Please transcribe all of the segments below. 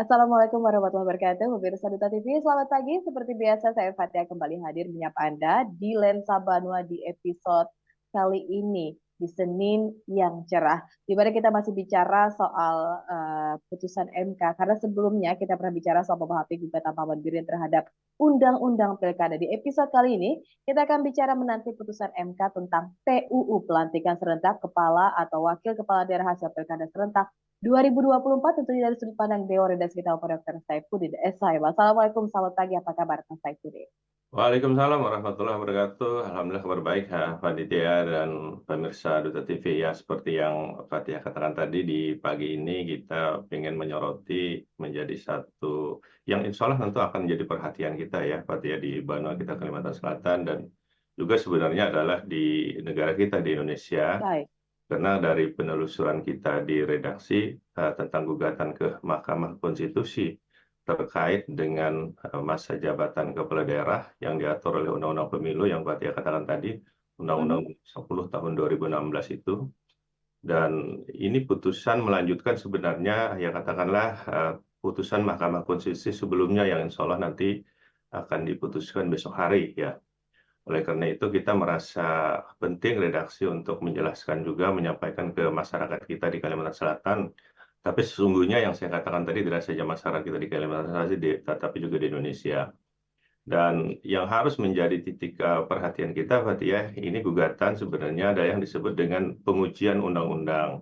Assalamualaikum warahmatullahi wabarakatuh. Pemirsa Duta TV, selamat pagi. Seperti biasa, saya Fatia kembali hadir menyapa Anda di Lensa Banua di episode kali ini di Senin yang cerah. Di mana kita masih bicara soal putusan MK. Karena sebelumnya kita pernah bicara soal PHP gugatan Paman Birin terhadap Undang-Undang Pilkada. Di episode kali ini, kita akan bicara menanti putusan MK tentang PUU pelantikan serentak kepala atau wakil kepala daerah hasil Pilkada serentak 2024 tentunya dari sudut pandang Dewan Redaksi kita Dr. Saifuddin SI. Assalamualaikum, selamat pagi, apa kabar Mas Saifuddin? Waalaikumsalam warahmatullahi wabarakatuh. Alhamdulillah kabar baik, Panitia dan pemirsa Duta TV ya. Seperti yang Fatia katakan tadi di pagi ini kita ingin menyoroti menjadi satu yang insya Allah tentu akan menjadi perhatian kita ya, Fatia di Banua kita Kalimantan Selatan dan juga sebenarnya adalah di negara kita di Indonesia. Baik. Karena dari penelusuran kita di redaksi tentang gugatan ke Mahkamah Konstitusi terkait dengan masa jabatan kepala daerah yang diatur oleh Undang-Undang Pemilu yang Fatia katakan tadi, Undang-Undang 10 tahun 2016 itu. Dan ini putusan melanjutkan sebenarnya ya katakanlah putusan Mahkamah Konstitusi sebelumnya yang insya Allah nanti akan diputuskan besok hari ya. Oleh karena itu kita merasa penting redaksi untuk menjelaskan juga, menyampaikan ke masyarakat kita di Kalimantan Selatan. Tapi sesungguhnya yang saya katakan tadi tidak saja masyarakat kita di Kalimantan Selatan, tetapi juga di Indonesia. Dan yang harus menjadi titik perhatian kita, Fatia, ini gugatan sebenarnya ada yang disebut dengan pengujian undang-undang.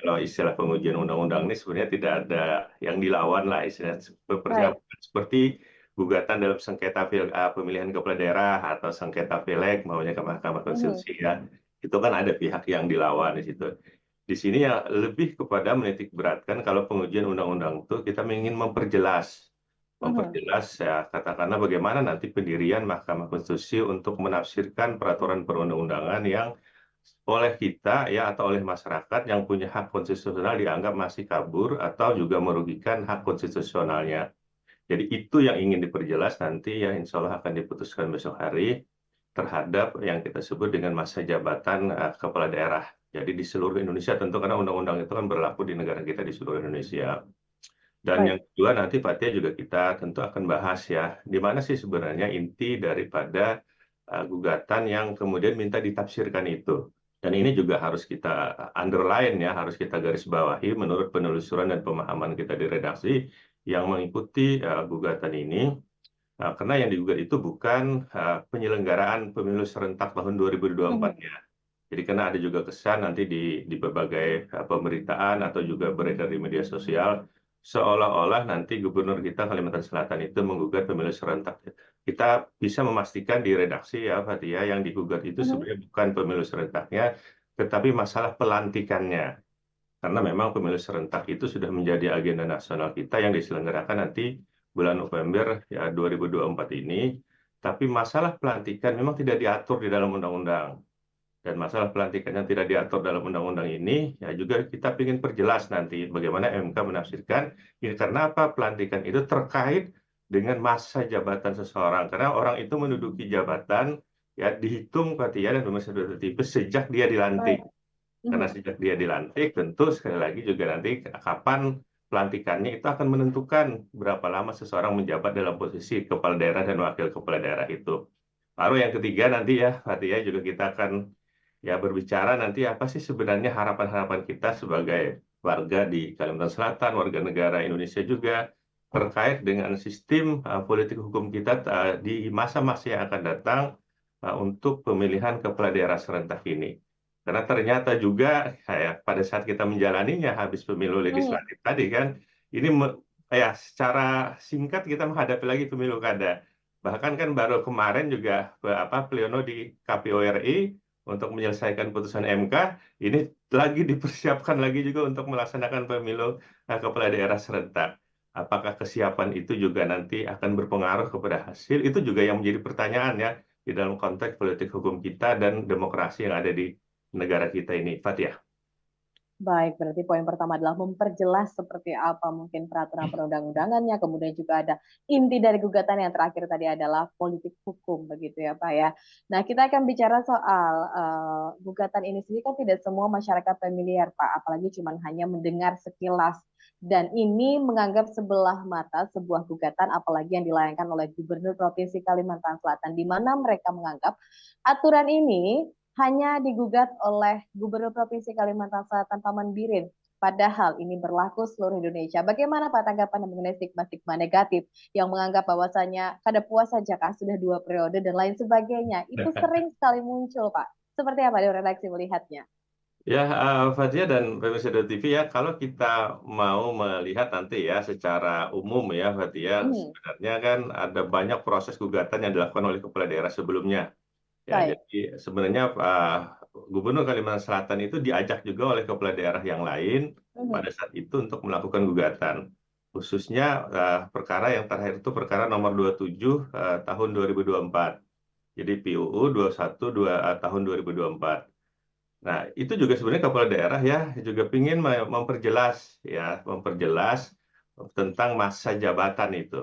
Kalau istilah pengujian undang-undang ini sebenarnya tidak ada yang dilawan lah, istilah Baik. seperti gugatan dalam sengketa pemilihan kepala daerah atau sengketa pileg maunya ke Mahkamah Konstitusi ya. Itu kan ada pihak yang dilawan di situ. Di sini ya lebih kepada menitik beratkan kalau pengujian undang-undang itu kita ingin memperjelas ya katakanlah bagaimana nanti pendirian Mahkamah Konstitusi untuk menafsirkan peraturan perundang-undangan yang oleh kita ya atau oleh masyarakat yang punya hak konstitusional dianggap masih kabur atau juga merugikan hak konstitusionalnya. Jadi itu yang ingin diperjelas nanti ya insya Allah akan diputuskan besok hari terhadap yang kita sebut dengan masa jabatan kepala daerah. Jadi di seluruh Indonesia tentu karena undang-undang itu kan berlaku di negara kita di seluruh Indonesia. Dan Baik. yang kedua nanti Fatia juga kita tentu akan bahas ya, di mana sih sebenarnya inti daripada gugatan yang kemudian minta ditafsirkan itu. Dan ini juga harus kita underline ya, harus kita garis bawahi menurut penelusuran dan pemahaman kita di redaksi yang mengikuti gugatan ini. Karena yang digugat itu bukan penyelenggaraan pemilu serentak tahun 2024 ya. Jadi karena ada juga kesan nanti di berbagai pemberitaan atau juga beredar di media sosial seolah-olah nanti gubernur kita Kalimantan Selatan itu menggugat pemilu serentak. Kita bisa memastikan di redaksi ya Fatia yang digugat itu sebenarnya bukan pemilu serentaknya tetapi masalah pelantikannya. Karena memang pemilu serentak itu sudah menjadi agenda nasional kita yang diselenggarakan nanti bulan November ya 2024 ini. Tapi masalah pelantikan memang tidak diatur di dalam undang-undang. Dan masalah pelantikan yang tidak diatur dalam undang-undang ini, ya juga kita ingin perjelas nanti bagaimana MK menafsirkan, ini karena apa pelantikan itu terkait dengan masa jabatan seseorang. Karena orang itu menduduki jabatan, ya dihitung Fatia dan pemirsa tipe sejak dia Baik. dilantik. Karena sejak dia dilantik, tentu sekali lagi juga nanti kapan pelantikannya itu akan menentukan berapa lama seseorang menjabat dalam posisi kepala daerah dan wakil kepala daerah itu. Lalu yang ketiga nanti ya, Fatia juga kita akan ya berbicara nanti apa sih sebenarnya harapan-harapan kita sebagai warga di Kalimantan Selatan, warga negara Indonesia juga terkait dengan sistem politik hukum kita di masa-masa yang akan datang untuk pemilihan kepala daerah serentak ini. Karena ternyata juga ya, pada saat kita menjalaninya habis pemilu legislatif tadi kan, ini ya secara singkat kita menghadapi lagi pemilu kada. Bahkan kan baru kemarin juga pleno di KPU RI untuk menyelesaikan putusan MK, ini lagi dipersiapkan lagi juga untuk melaksanakan pemilu kepala daerah serentak. Apakah kesiapan itu juga nanti akan berpengaruh kepada hasil? Itu juga yang menjadi pertanyaan ya di dalam konteks politik hukum kita dan demokrasi yang ada di negara kita ini. Fatia. Baik, berarti poin pertama adalah memperjelas seperti apa mungkin peraturan perundang-undangannya, kemudian juga ada inti dari gugatan yang terakhir tadi adalah politik hukum, begitu ya Pak ya. Nah, kita akan bicara soal gugatan ini sendiri kan tidak semua masyarakat familiar Pak, apalagi cuma hanya mendengar sekilas. Dan ini menganggap sebelah mata sebuah gugatan, apalagi yang dilayangkan oleh Gubernur Provinsi Kalimantan Selatan, di mana mereka menganggap aturan ini hanya digugat oleh Gubernur Provinsi Kalimantan Selatan Paman Birin. Padahal ini berlaku seluruh Indonesia. Bagaimana Pak tanggapan mengenai stigma-stigma negatif yang menganggap bahwasanya kada puas saja Kak sudah 2 periode dan lain sebagainya. Itu sering sekali muncul Pak. Seperti apa di redaksi melihatnya? Ya, Fathia dan pemirsa TV ya, kalau kita mau melihat nanti ya secara umum ya, Fathia, Hmm, sebenarnya kan ada banyak proses gugatan yang dilakukan oleh kepala daerah sebelumnya. Ya, baik. jadi sebenarnya Gubernur Kalimantan Selatan itu diajak juga oleh kepala daerah yang lain Hmm, pada saat itu untuk melakukan gugatan. Khususnya perkara yang terakhir itu perkara nomor 27 tahun 2024. Jadi PUU 21 tahun 2024. Nah, itu juga sebenarnya kepala daerah ya juga ingin memperjelas memperjelas tentang masa jabatan itu.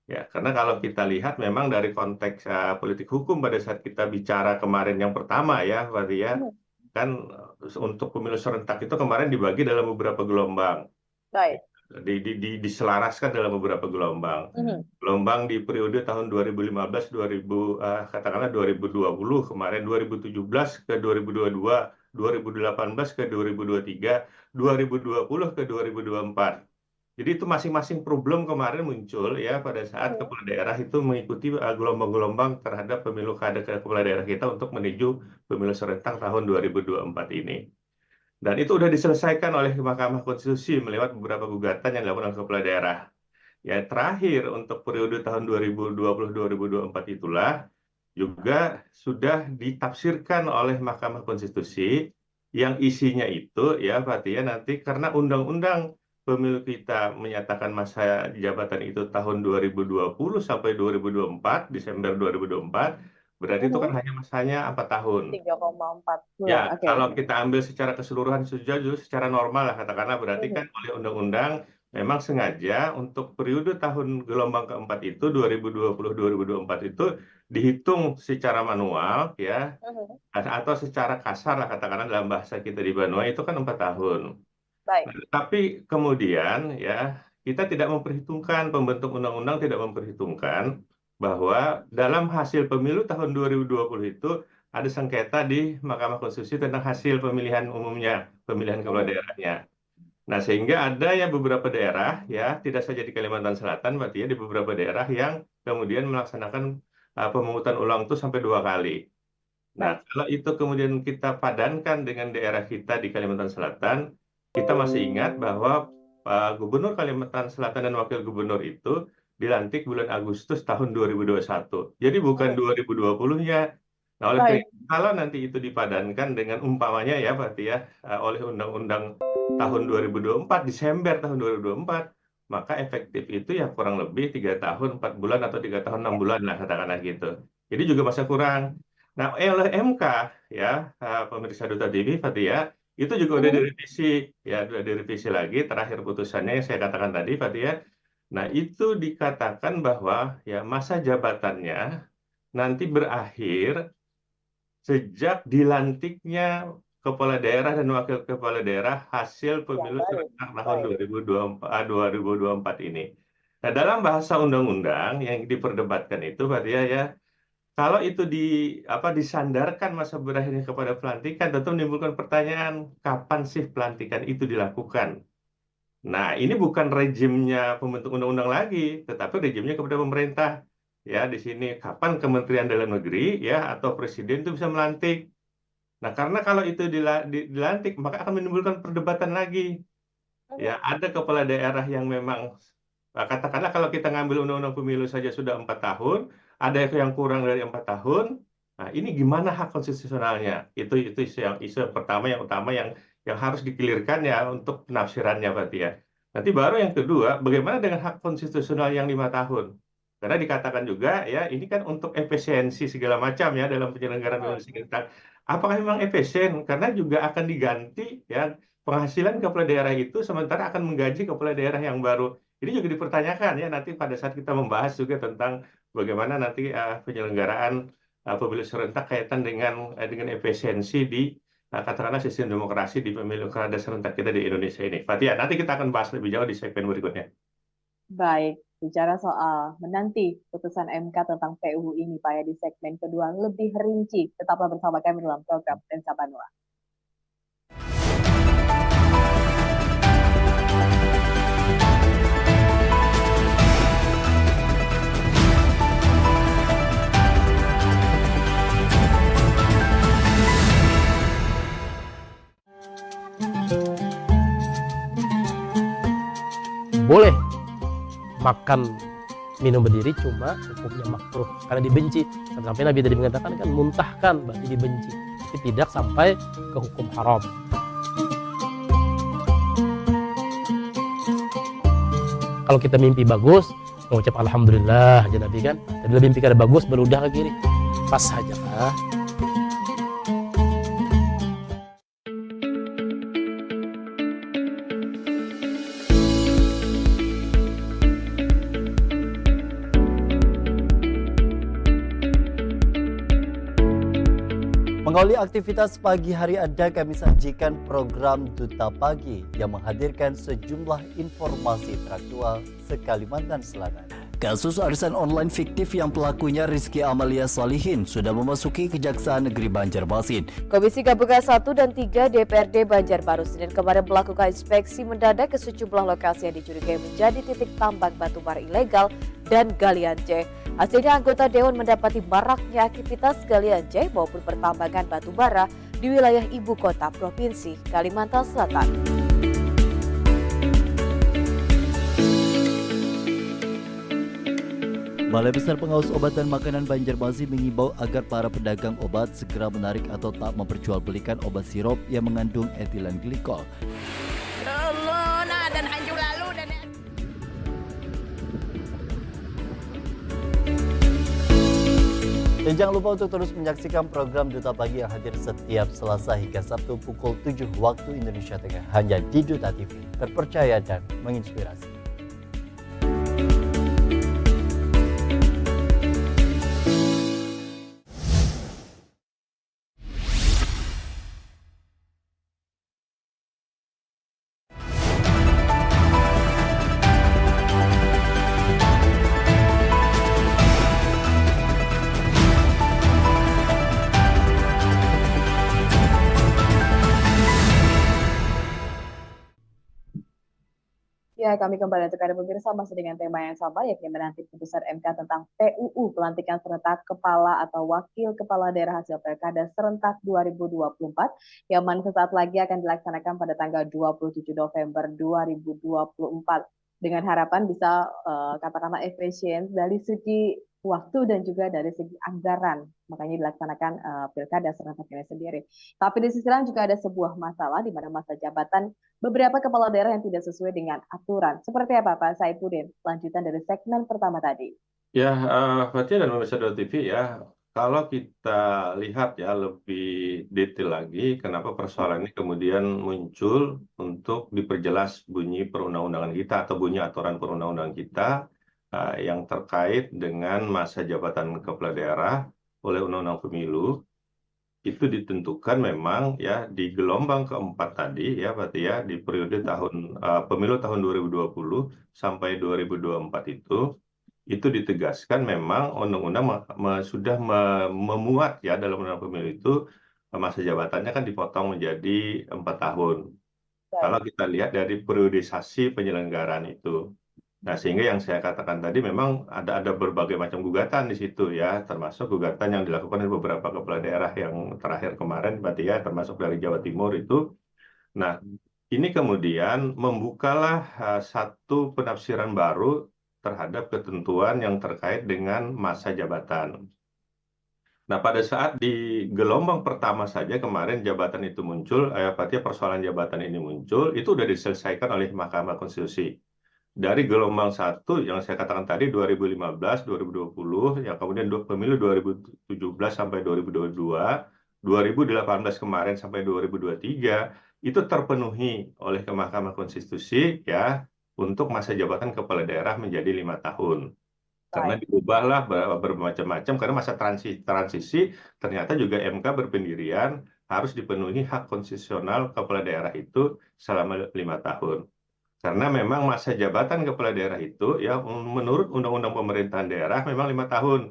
Ya, karena kalau kita lihat memang dari konteks politik hukum pada saat kita bicara kemarin yang pertama ya, Fadli ya, hmm, kan untuk pemilu serentak itu kemarin dibagi dalam beberapa gelombang, baik. diselaraskan dalam beberapa gelombang. Hmm, Gelombang di periode tahun 2015, 2000, katakanlah 2020, kemarin 2017 ke 2022, 2018 ke 2023, 2020 ke 2024. Jadi itu masing-masing problem kemarin muncul ya pada saat hmm, kepala daerah itu mengikuti gelombang-gelombang terhadap pemilu kada kepala daerah kita untuk menuju pemilu serentak tahun 2024 ini. Dan itu sudah diselesaikan oleh Mahkamah Konstitusi melewat beberapa gugatan yang dilakukan oleh kepala daerah. Ya terakhir untuk periode tahun 2020-2024 itulah juga sudah ditafsirkan oleh Mahkamah Konstitusi yang isinya itu ya Fatia nanti karena undang-undang pemilu kita menyatakan masa jabatan itu tahun 2020 sampai 2024 Desember 2024 berarti itu kan hmm. hanya masanya 4 tahun. 3,4 bulan. Ya, Oke. kalau kita ambil secara keseluruhan secara normal lah katakanlah berarti Hmm, kan oleh undang-undang memang sengaja untuk periode tahun gelombang keempat itu 2020-2024 itu dihitung secara manual ya hmm. atau secara kasar lah katakanlah dalam bahasa kita di Banua itu kan 4 tahun. Baik. Nah, tapi kemudian ya kita tidak memperhitungkan pembentuk undang-undang tidak memperhitungkan bahwa dalam hasil pemilu tahun 2020 itu ada sengketa di Mahkamah Konstitusi tentang hasil pemilihan umumnya, pemilihan kepala Hmm, daerahnya. Nah, sehingga ada ya beberapa daerah ya, tidak saja di Kalimantan Selatan, berarti ya di beberapa daerah yang kemudian melaksanakan pemungutan ulang itu sampai 2 kali. Nah, baik. kalau itu kemudian kita padankan dengan daerah kita di Kalimantan Selatan, kita masih ingat bahwa Gubernur Kalimantan Selatan dan Wakil Gubernur itu dilantik bulan Agustus tahun 2021. Jadi bukan Hmm, 2020-nya. Nah, oleh karena baik. itu, kalau nanti itu dipadankan dengan umpamanya ya, berarti ya, oleh Undang-Undang tahun 2024, Desember tahun 2024, maka efektif itu ya kurang lebih 3 tahun 4 bulan atau 3 tahun 6 bulan lah katakanlah gitu. Jadi juga masih kurang. Nah, oleh MK ya pemirsa Duta TV Fatia itu juga udah Hmm, direvisi ya udah direvisi lagi terakhir putusannya yang saya katakan tadi Fatia. Nah, itu dikatakan bahwa ya masa jabatannya nanti berakhir sejak dilantiknya kepala daerah dan wakil kepala daerah hasil yang pemilu baru. serentak tahun Baik. 2024 ini. Nah, dalam bahasa undang-undang yang diperdebatkan itu Fatia ya kalau itu disandarkan masa berakhirnya kepada pelantikan, tentu menimbulkan pertanyaan, kapan sih pelantikan itu dilakukan? Nah, ini bukan rejimnya pembentuk undang-undang lagi, tetapi rejimnya kepada pemerintah. Ya, di sini kapan Kementerian Dalam Negeri ya atau Presiden itu bisa melantik. Nah, karena kalau itu dilantik, maka akan menimbulkan perdebatan lagi. Ya, Hmm, ada kepala daerah yang memang katakanlah kalau kita ngambil undang-undang pemilu saja sudah 4 tahun, ada yang kurang dari 4 tahun. Nah, ini gimana hak konstitusionalnya? Itu isu yang pertama, yang utama, yang harus dikelirkan ya untuk penafsirannya, berarti ya. Nanti baru yang kedua, bagaimana dengan hak konstitusional yang 5 tahun? Karena dikatakan juga ya, ini kan untuk efisiensi segala macam ya dalam penyelenggaraan pemilu hmm. serentak. Apakah memang efisien? Karena juga akan diganti ya penghasilan kepala daerah itu sementara akan menggaji kepala daerah yang baru. Ini juga dipertanyakan ya nanti pada saat kita membahas juga tentang bagaimana nanti penyelenggaraan pemilu serentak kaitan dengan efisiensi di katakanlah sistem demokrasi di pemilu kada serentak kita di Indonesia ini. Fatia, nanti kita akan bahas lebih jauh di segmen berikutnya. Baik, bicara soal menanti putusan MK tentang PUU ini, Pak, ya, di segmen kedua lebih rinci. Tetaplah bersama kami dalam program Lensa Banua. Boleh makan minum berdiri, cuma hukumnya makruh karena dibenci. Sampai Nabi tadi mengatakan kan muntahkan berarti dibenci, tapi tidak sampai ke hukum haram. Kalau kita mimpi bagus, mengucap alhamdulillah aja Nabi kan. Tadi mimpi kada bagus beludah ke kiri, pas saja kah? Mengawali aktivitas pagi hari Anda, kami sajikan program Duta Pagi yang menghadirkan sejumlah informasi teraktual se-Kalimantan Selatan. Kasus arisan online fiktif yang pelakunya Rizky Amalia Salihin sudah memasuki Kejaksaan Negeri Banjarmasin. Komisi Gabungan 1 dan 3 DPRD Banjarbaru Senin kemarin melakukan inspeksi mendadak ke sejumlah lokasi yang dicurigai menjadi titik tambang batu bara ilegal dan galian C. Hasilnya anggota Dewan mendapati maraknya aktivitas galian C maupun pertambangan batu bara di wilayah ibu kota Provinsi Kalimantan Selatan. Balai Besar Pengawas Obat dan Makanan Banjarmasin mengimbau agar para pedagang obat segera menarik atau tak memperjualbelikan obat sirup yang mengandung etilen glikol. Dan jangan lupa untuk terus menyaksikan program Duta Pagi yang hadir setiap Selasa hingga Sabtu pukul 7 waktu Indonesia Tengah hanya di Duta TV, terpercaya dan menginspirasi. Ya, kami kembali untuk Anda pemirsa masih dengan tema yang sama, yakni menanti putusan MK tentang PUU pelantikan serentak kepala atau wakil kepala daerah hasil Pilkada serentak 2024 yang mana sesaat lagi akan dilaksanakan pada tanggal 27 November 2024 dengan harapan bisa katakanlah efisien dari segi waktu dan juga dari segi anggaran, makanya dilaksanakan pilkada serentak ini sendiri. Tapi di sisi lain juga ada sebuah masalah di mana masa jabatan beberapa kepala daerah yang tidak sesuai dengan aturan. Seperti apa Pak Saifuddin? Lanjutan dari segmen pertama tadi. Ya, Fatia dan pemirsa TV ya, kalau kita lihat ya lebih detail lagi, kenapa persoalan ini kemudian muncul untuk diperjelas bunyi perundang-undangan kita atau bunyi aturan perundang-undangan kita yang terkait dengan masa jabatan kepala daerah oleh Undang-Undang Pemilu itu ditentukan memang ya di gelombang keempat tadi ya Pak ya di periode pemilu tahun 2020 sampai 2024 itu ditegaskan memang undang-undang sudah memuat ya dalam undang pemilu itu masa jabatannya kan dipotong menjadi 4 tahun. Kalau kita lihat dari periodisasi penyelenggaraan itu. Nah, sehingga yang saya katakan tadi memang ada berbagai macam gugatan di situ ya, termasuk gugatan yang dilakukan oleh beberapa kepala daerah yang terakhir kemarin, Pak ya, termasuk dari Jawa Timur itu. Nah, ini kemudian membukalah satu penafsiran baru terhadap ketentuan yang terkait dengan masa jabatan. Nah, pada saat di gelombang pertama saja kemarin jabatan itu muncul, Pak ya, persoalan jabatan ini muncul, itu sudah diselesaikan oleh Mahkamah Konstitusi. Dari gelombang 1 yang saya katakan tadi 2015, 2020, yang kemudian pemilu 2017 sampai 2022, 2018 kemarin sampai 2023, itu terpenuhi oleh ke Mahkamah Konstitusi ya untuk masa jabatan kepala daerah menjadi 5 tahun. Karena Baik. diubahlah bermacam-macam karena masa transisi ternyata juga MK berpendirian harus dipenuhi hak konstitusional kepala daerah itu selama 5 tahun. Karena memang masa jabatan kepala daerah itu ya menurut Undang-Undang Pemerintahan Daerah memang 5 tahun.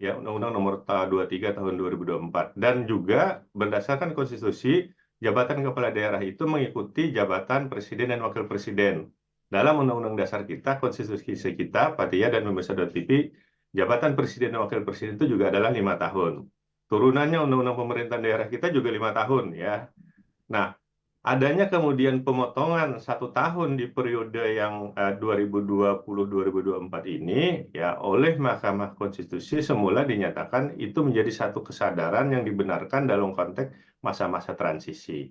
Ya, Undang-Undang Nomor 23 Tahun 2024 dan juga berdasarkan konstitusi jabatan kepala daerah itu mengikuti jabatan presiden dan wakil presiden. Dalam Undang-Undang Dasar kita, konstitusi kita, Patia dan Pemirsa TV, jabatan presiden dan wakil presiden itu juga adalah 5 tahun. Turunannya Undang-Undang Pemerintahan Daerah kita juga 5 tahun ya. Nah, adanya kemudian pemotongan 1 tahun di periode yang 2020-2024 ini ya oleh Mahkamah Konstitusi semula dinyatakan itu menjadi satu kesadaran yang dibenarkan dalam konteks masa-masa transisi.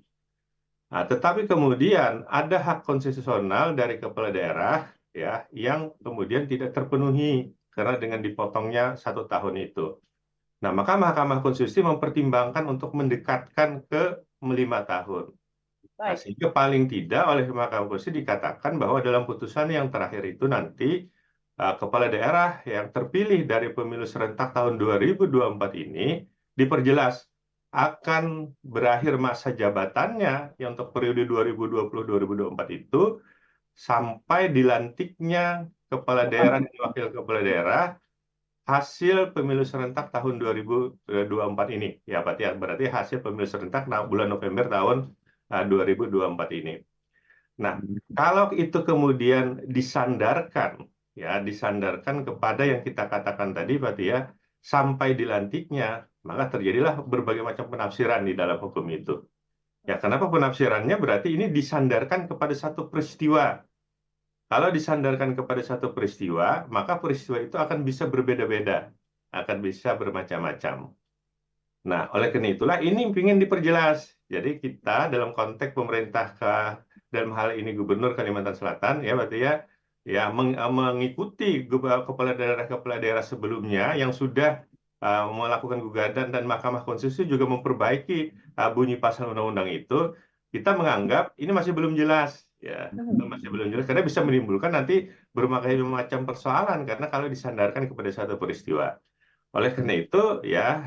Nah, tetapi kemudian ada hak konstitusional dari kepala daerah ya yang kemudian tidak terpenuhi karena dengan dipotongnya 1 tahun itu. Nah, maka Mahkamah Konstitusi mempertimbangkan untuk mendekatkan ke 5 tahun. Nah, Baik. sehingga paling tidak oleh Mahkamah Konstitusi dikatakan bahwa dalam putusan yang terakhir itu nanti kepala daerah yang terpilih dari pemilu serentak tahun 2024 ini diperjelas akan berakhir masa jabatannya yang untuk periode 2020-2024 itu sampai dilantiknya kepala daerah dan wakil kepala daerah hasil pemilu serentak tahun 2024 ini. Ya, berarti hasil pemilu serentak bulan November tahun 2024 ini. Nah, kalau itu kemudian disandarkan kepada yang kita katakan tadi, berarti ya, sampai dilantiknya, maka terjadilah berbagai macam penafsiran di dalam hukum itu. Ya, kenapa penafsirannya? Berarti ini disandarkan kepada satu peristiwa. Kalau disandarkan kepada satu peristiwa, maka peristiwa itu akan bisa berbeda-beda, akan bisa bermacam-macam. Nah, oleh karena itulah ini ingin diperjelas. Jadi kita dalam konteks pemerintah dalam hal ini Gubernur Kalimantan Selatan ya berarti ya mengikuti kepala daerah sebelumnya yang sudah melakukan gugatan dan Mahkamah Konstitusi juga memperbaiki bunyi pasal undang-undang itu, kita menganggap ini masih belum jelas ya, masih belum jelas karena bisa menimbulkan nanti berbagai macam persoalan karena kalau disandarkan kepada satu peristiwa. Oleh karena itu, ya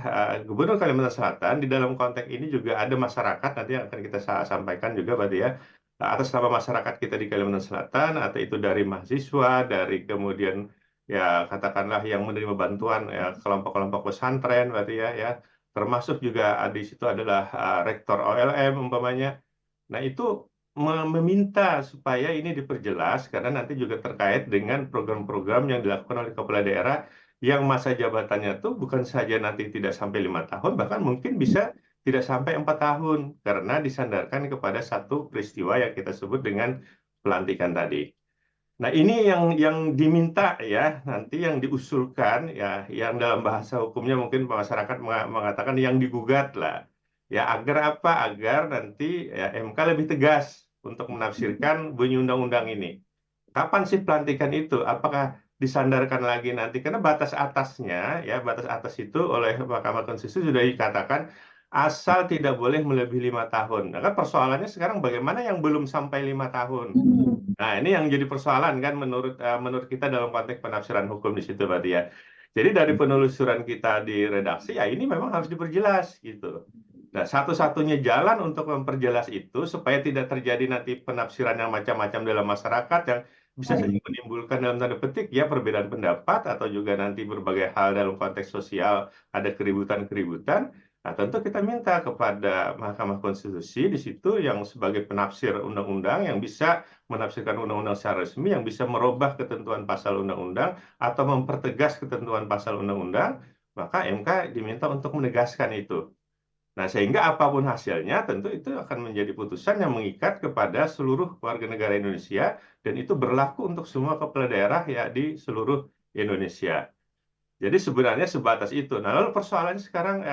Gubernur Kalimantan Selatan di dalam konteks ini juga ada masyarakat nanti yang akan kita sampaikan juga, berarti ya atas nama masyarakat kita di Kalimantan Selatan, atau itu dari mahasiswa, dari kemudian ya katakanlah yang menerima bantuan ya kelompok-kelompok pesantren, berarti ya termasuk juga di situ adalah rektor OLM umpamanya. Nah itu meminta supaya ini diperjelas karena nanti juga terkait dengan program-program yang dilakukan oleh kepala daerah yang masa jabatannya tuh bukan saja nanti tidak sampai 5 tahun, bahkan mungkin bisa tidak sampai 4 tahun karena disandarkan kepada satu peristiwa yang kita sebut dengan pelantikan tadi. Nah ini yang diminta ya nanti yang diusulkan ya yang dalam bahasa hukumnya mungkin masyarakat mengatakan yang digugat lah ya agar apa? Agar nanti ya, MK lebih tegas untuk menafsirkan bunyi undang-undang ini. Kapan sih pelantikan itu? Apakah disandarkan lagi nanti? Karena batas atasnya, ya batas atas itu oleh Mahkamah Konstitusi sudah dikatakan asal tidak boleh melebihi 5 tahun. Nah, kan persoalannya sekarang bagaimana yang belum sampai 5 tahun? Nah, ini yang jadi persoalan kan menurut kita dalam konteks penafsiran hukum di situ, berarti ya. Jadi dari penelusuran kita di redaksi, ya ini memang harus diperjelas gitu. Nah, satu-satunya jalan untuk memperjelas itu supaya tidak terjadi nanti penafsiran yang macam-macam dalam masyarakat yang bisa saja menimbulkan dalam tanda petik ya perbedaan pendapat atau juga nanti berbagai hal dalam konteks sosial ada keributan-keributan. Nah, tentu kita minta kepada Mahkamah Konstitusi di situ yang sebagai penafsir undang-undang yang bisa menafsirkan undang-undang secara resmi, yang bisa merubah ketentuan pasal undang-undang atau mempertegas ketentuan pasal undang-undang, maka MK diminta untuk menegaskan itu. Nah, sehingga apapun hasilnya tentu itu akan menjadi putusan yang mengikat kepada seluruh warga negara Indonesia dan itu berlaku untuk semua kepala daerah ya di seluruh Indonesia. Jadi sebenarnya sebatas itu. Nah, lalu persoalannya sekarang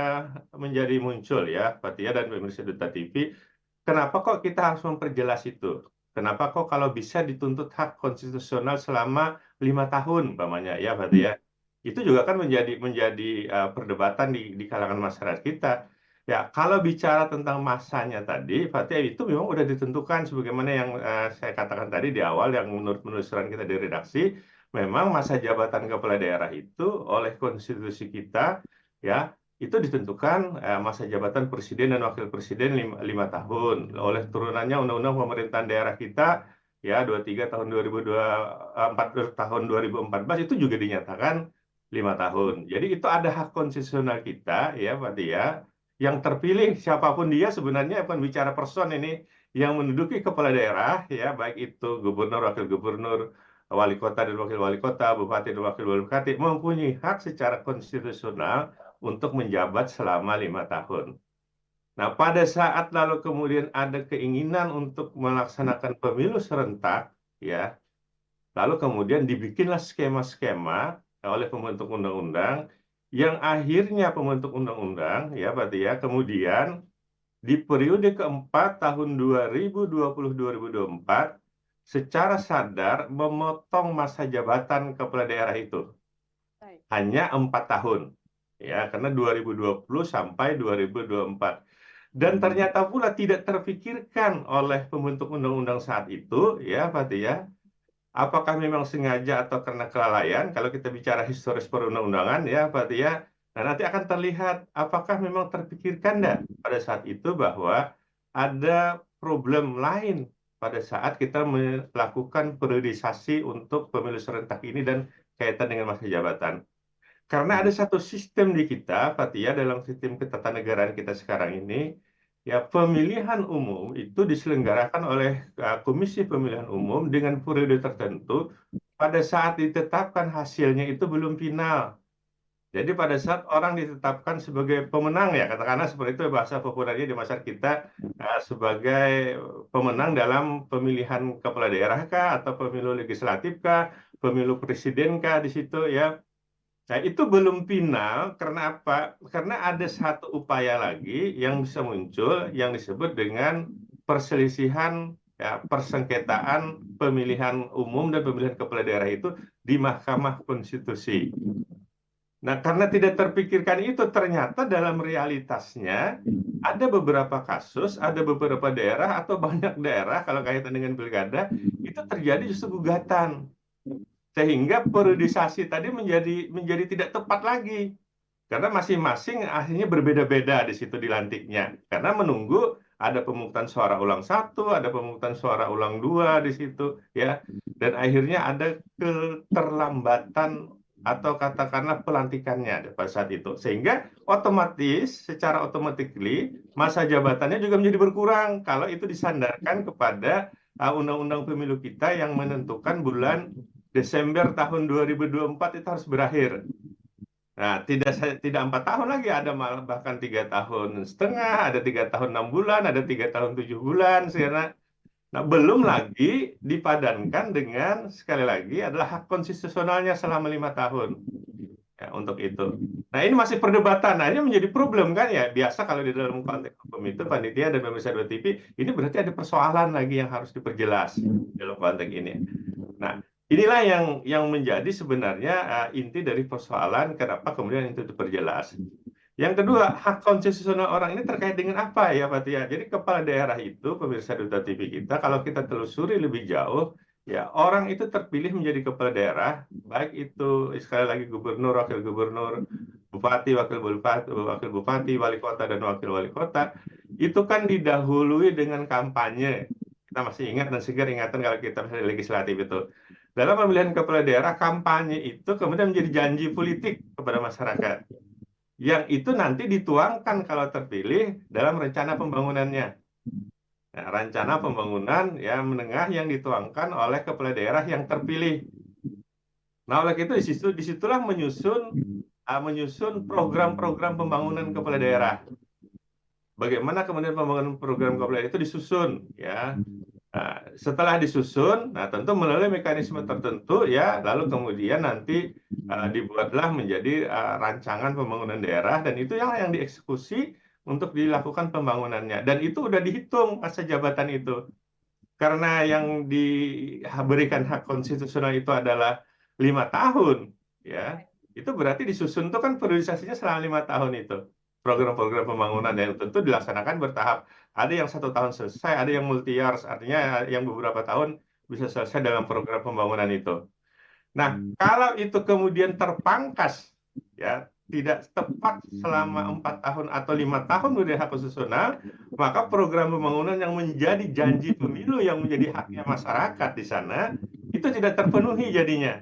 menjadi muncul ya, Fatia dan pemirsa Duta TV, kenapa kok kita harus memperjelas itu? Kenapa kok kalau bisa dituntut hak konstitusional selama 5 tahun, umpamanya ya, Fatia? Itu juga kan menjadi perdebatan di kalangan masyarakat kita. Ya, kalau bicara tentang masanya tadi, Fatia, itu memang udah ditentukan sebagaimana yang saya katakan tadi di awal yang menurut penelusuran kita di redaksi, memang masa jabatan kepala daerah itu oleh konstitusi kita ya itu ditentukan masa jabatan presiden dan wakil presiden 5 tahun oleh turunannya Undang-Undang Pemerintahan Daerah kita ya 23 tahun 2024 tahun 2014 itu juga dinyatakan 5 tahun. Jadi itu ada hak konstitusional kita ya, Fatia, yang terpilih siapapun dia sebenarnya bukan bicara person ini yang menduduki kepala daerah ya baik itu gubernur, wakil gubernur, wali kota dan wakil wali kota, bupati dan wakil wali bupati mempunyai hak secara konstitusional untuk menjabat selama 5 tahun. Nah, pada saat lalu kemudian ada keinginan untuk melaksanakan pemilu serentak ya, lalu kemudian dibikinlah skema-skema oleh pembentuk undang-undang yang akhirnya pembentuk undang-undang ya Pak ya kemudian di periode keempat tahun 2020-2024 secara sadar memotong masa jabatan kepala daerah itu hanya 4 tahun ya karena 2020 sampai 2024 dan ternyata pula tidak terpikirkan oleh pembentuk undang-undang saat itu ya Pak ya. Apakah memang sengaja atau karena kelalaian? Kalau kita bicara historis perundang-undangan ya Pak Tia, nah nanti akan terlihat apakah memang terpikirkan enggak pada saat itu bahwa ada problem lain pada saat kita melakukan periodisasi untuk pemilu serentak ini dan kaitan dengan masa jabatan. Karena ada satu sistem di kita, Pak Tia, dalam sistem ketatanegaraan kita sekarang ini, ya, pemilihan umum itu diselenggarakan oleh Komisi Pemilihan Umum dengan periode tertentu pada saat ditetapkan hasilnya itu belum final. Jadi pada saat orang ditetapkan sebagai pemenang ya katakanlah seperti itu bahasa populernya di masyarakat kita sebagai pemenang dalam pemilihan kepala daerah kah atau pemilu legislatif kah, pemilu presiden kah di situ ya. Nah, itu belum final karena apa? Karena ada satu upaya lagi yang bisa muncul yang disebut dengan perselisihan ya, persengketaan pemilihan umum dan pemilihan kepala daerah itu di Mahkamah Konstitusi. Nah, karena tidak terpikirkan itu ternyata dalam realitasnya ada beberapa kasus, ada beberapa daerah atau banyak daerah kalau kaitan dengan pilkada itu terjadi justru gugatan. Sehingga periodisasi tadi menjadi tidak tepat lagi karena masing-masing akhirnya berbeda-beda di situ dilantiknya karena menunggu ada pemungutan suara ulang 1, ada pemungutan suara ulang 2 di situ ya dan akhirnya ada keterlambatan atau katakanlah pelantikannya pada saat itu sehingga otomatis secara automatically masa jabatannya juga menjadi berkurang kalau itu disandarkan kepada undang-undang pemilu kita yang menentukan bulan Desember tahun 2024 itu harus berakhir. Nah, tidak 4 tahun lagi, ada malah bahkan 3 tahun setengah, ada 3 tahun 6 bulan, ada 3 tahun 7 bulan. Nah, belum lagi dipadankan dengan, sekali lagi, adalah hak konstitusionalnya selama 5 tahun. Ya, untuk itu. Nah, ini masih perdebatan. Nah, ini menjadi problem kan ya. Biasa kalau di dalam konteks hukum itu, panitia dan pemirsa 2 TV, ini berarti ada persoalan lagi yang harus diperjelas dalam konteks ini. Nah, inilah yang menjadi sebenarnya inti dari persoalan kenapa kemudian itu diperjelas. Yang kedua, hak konstitusional orang ini terkait dengan apa ya Pak Tia? Jadi kepala daerah itu, pemirsa Duta TV kita, kalau kita telusuri lebih jauh, ya orang itu terpilih menjadi kepala daerah, baik itu sekali lagi gubernur, wakil gubernur, bupati, wakil bupati, wali kota, dan wakil wali kota, itu kan didahului dengan kampanye. Kita masih ingat dan segar ingatan kalau kita misalnya legislatif itu. Dalam pemilihan kepala daerah, kampanye itu kemudian menjadi janji politik kepada masyarakat. Yang itu nanti dituangkan kalau terpilih dalam rencana pembangunannya. Nah, rencana pembangunan yang menengah yang dituangkan oleh kepala daerah yang terpilih. Nah, oleh itu disitulah menyusun program-program pembangunan kepala daerah. Bagaimana kemudian pembangunan program kepala daerah itu disusun, ya. Nah, setelah disusun, nah tentu melalui mekanisme tertentu ya, lalu kemudian nanti dibuatlah menjadi rancangan pembangunan daerah dan itu yang dieksekusi untuk dilakukan pembangunannya dan itu udah dihitung masa jabatan itu. Karena yang diberikan hak konstitusional itu adalah 5 tahun, ya, itu berarti disusun itu kan periodisasinya selama 5 tahun itu. program-program pembangunan yang tentu dilaksanakan bertahap. Ada yang 1 tahun selesai, ada yang multi-years, artinya yang beberapa tahun bisa selesai dalam program pembangunan itu. Nah, kalau itu kemudian terpangkas, ya tidak tepat selama 4 tahun atau 5 tahun dari hak konstitusional, maka program pembangunan yang menjadi janji pemilu yang menjadi haknya masyarakat di sana itu tidak terpenuhi jadinya.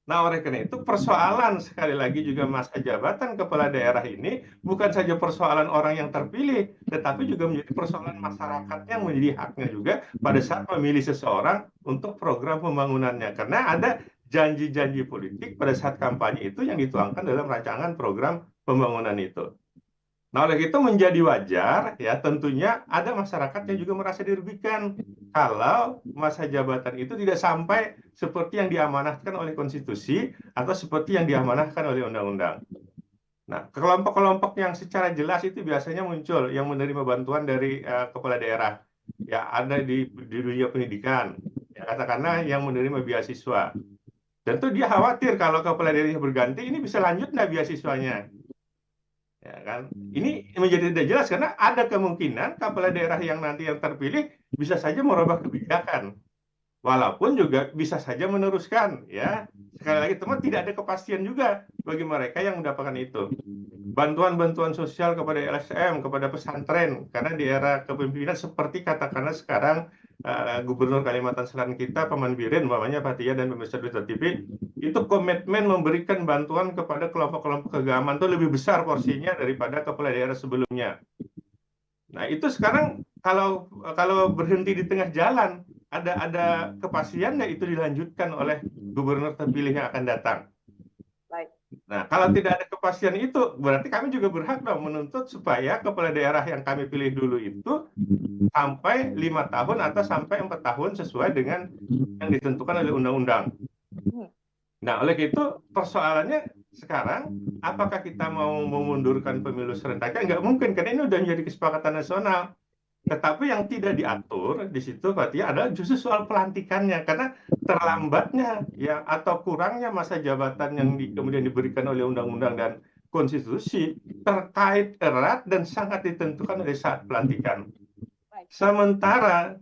Nah, oleh karena itu persoalan sekali lagi juga masa jabatan kepala daerah ini bukan saja persoalan orang yang terpilih, tetapi juga menjadi persoalan masyarakat yang menjadi haknya juga pada saat memilih seseorang untuk program pembangunannya. Karena ada janji-janji politik pada saat kampanye itu yang dituangkan dalam rancangan program pembangunan itu. Nah, oleh itu menjadi wajar ya tentunya ada masyarakat yang juga merasa dirugikan kalau masa jabatan itu tidak sampai seperti yang diamanahkan oleh konstitusi atau seperti yang diamanahkan oleh undang-undang. Nah, kelompok-kelompok yang secara jelas itu biasanya muncul yang menerima bantuan dari kepala daerah. Ya, ada di dunia pendidikan, ya, katakanlah yang menerima beasiswa. Tentu dia khawatir kalau kepala daerahnya berganti, ini bisa lanjut nggak beasiswanya? Ya kan? Ini menjadi tidak jelas karena ada kemungkinan kepala daerah yang nanti yang terpilih bisa saja merubah kebijakan, walaupun juga bisa saja meneruskan. Ya, sekali lagi teman, tidak ada kepastian juga bagi mereka yang mendapatkan itu. Bantuan-bantuan sosial kepada LSM, kepada pesantren, karena di era kepemimpinan seperti katakanlah sekarang Gubernur Kalimantan Selatan kita, Paman Biren, umpamanya Fathia dan pemirsa Duta TV, itu komitmen memberikan bantuan kepada kelompok-kelompok keagamaan itu lebih besar porsinya daripada kepala daerah sebelumnya. Nah, itu sekarang kalau berhenti di tengah jalan, ada kepastian nggak itu dilanjutkan oleh gubernur terpilih yang akan datang? Nah, kalau tidak ada kepastian itu, berarti kami juga berhak dong menuntut supaya kepala daerah yang kami pilih dulu itu sampai 5 tahun atau sampai 4 tahun sesuai dengan yang ditentukan oleh undang-undang. Nah, oleh itu persoalannya sekarang, apakah kita mau memundurkan pemilu serentak? Nggak mungkin, karena ini sudah menjadi kesepakatan nasional. Tetapi yang tidak diatur di situ, Fathia, adalah justru soal pelantikannya, karena terlambatnya ya atau kurangnya masa jabatan yang kemudian diberikan oleh undang-undang dan konstitusi terkait erat dan sangat ditentukan oleh saat pelantikan. Sementara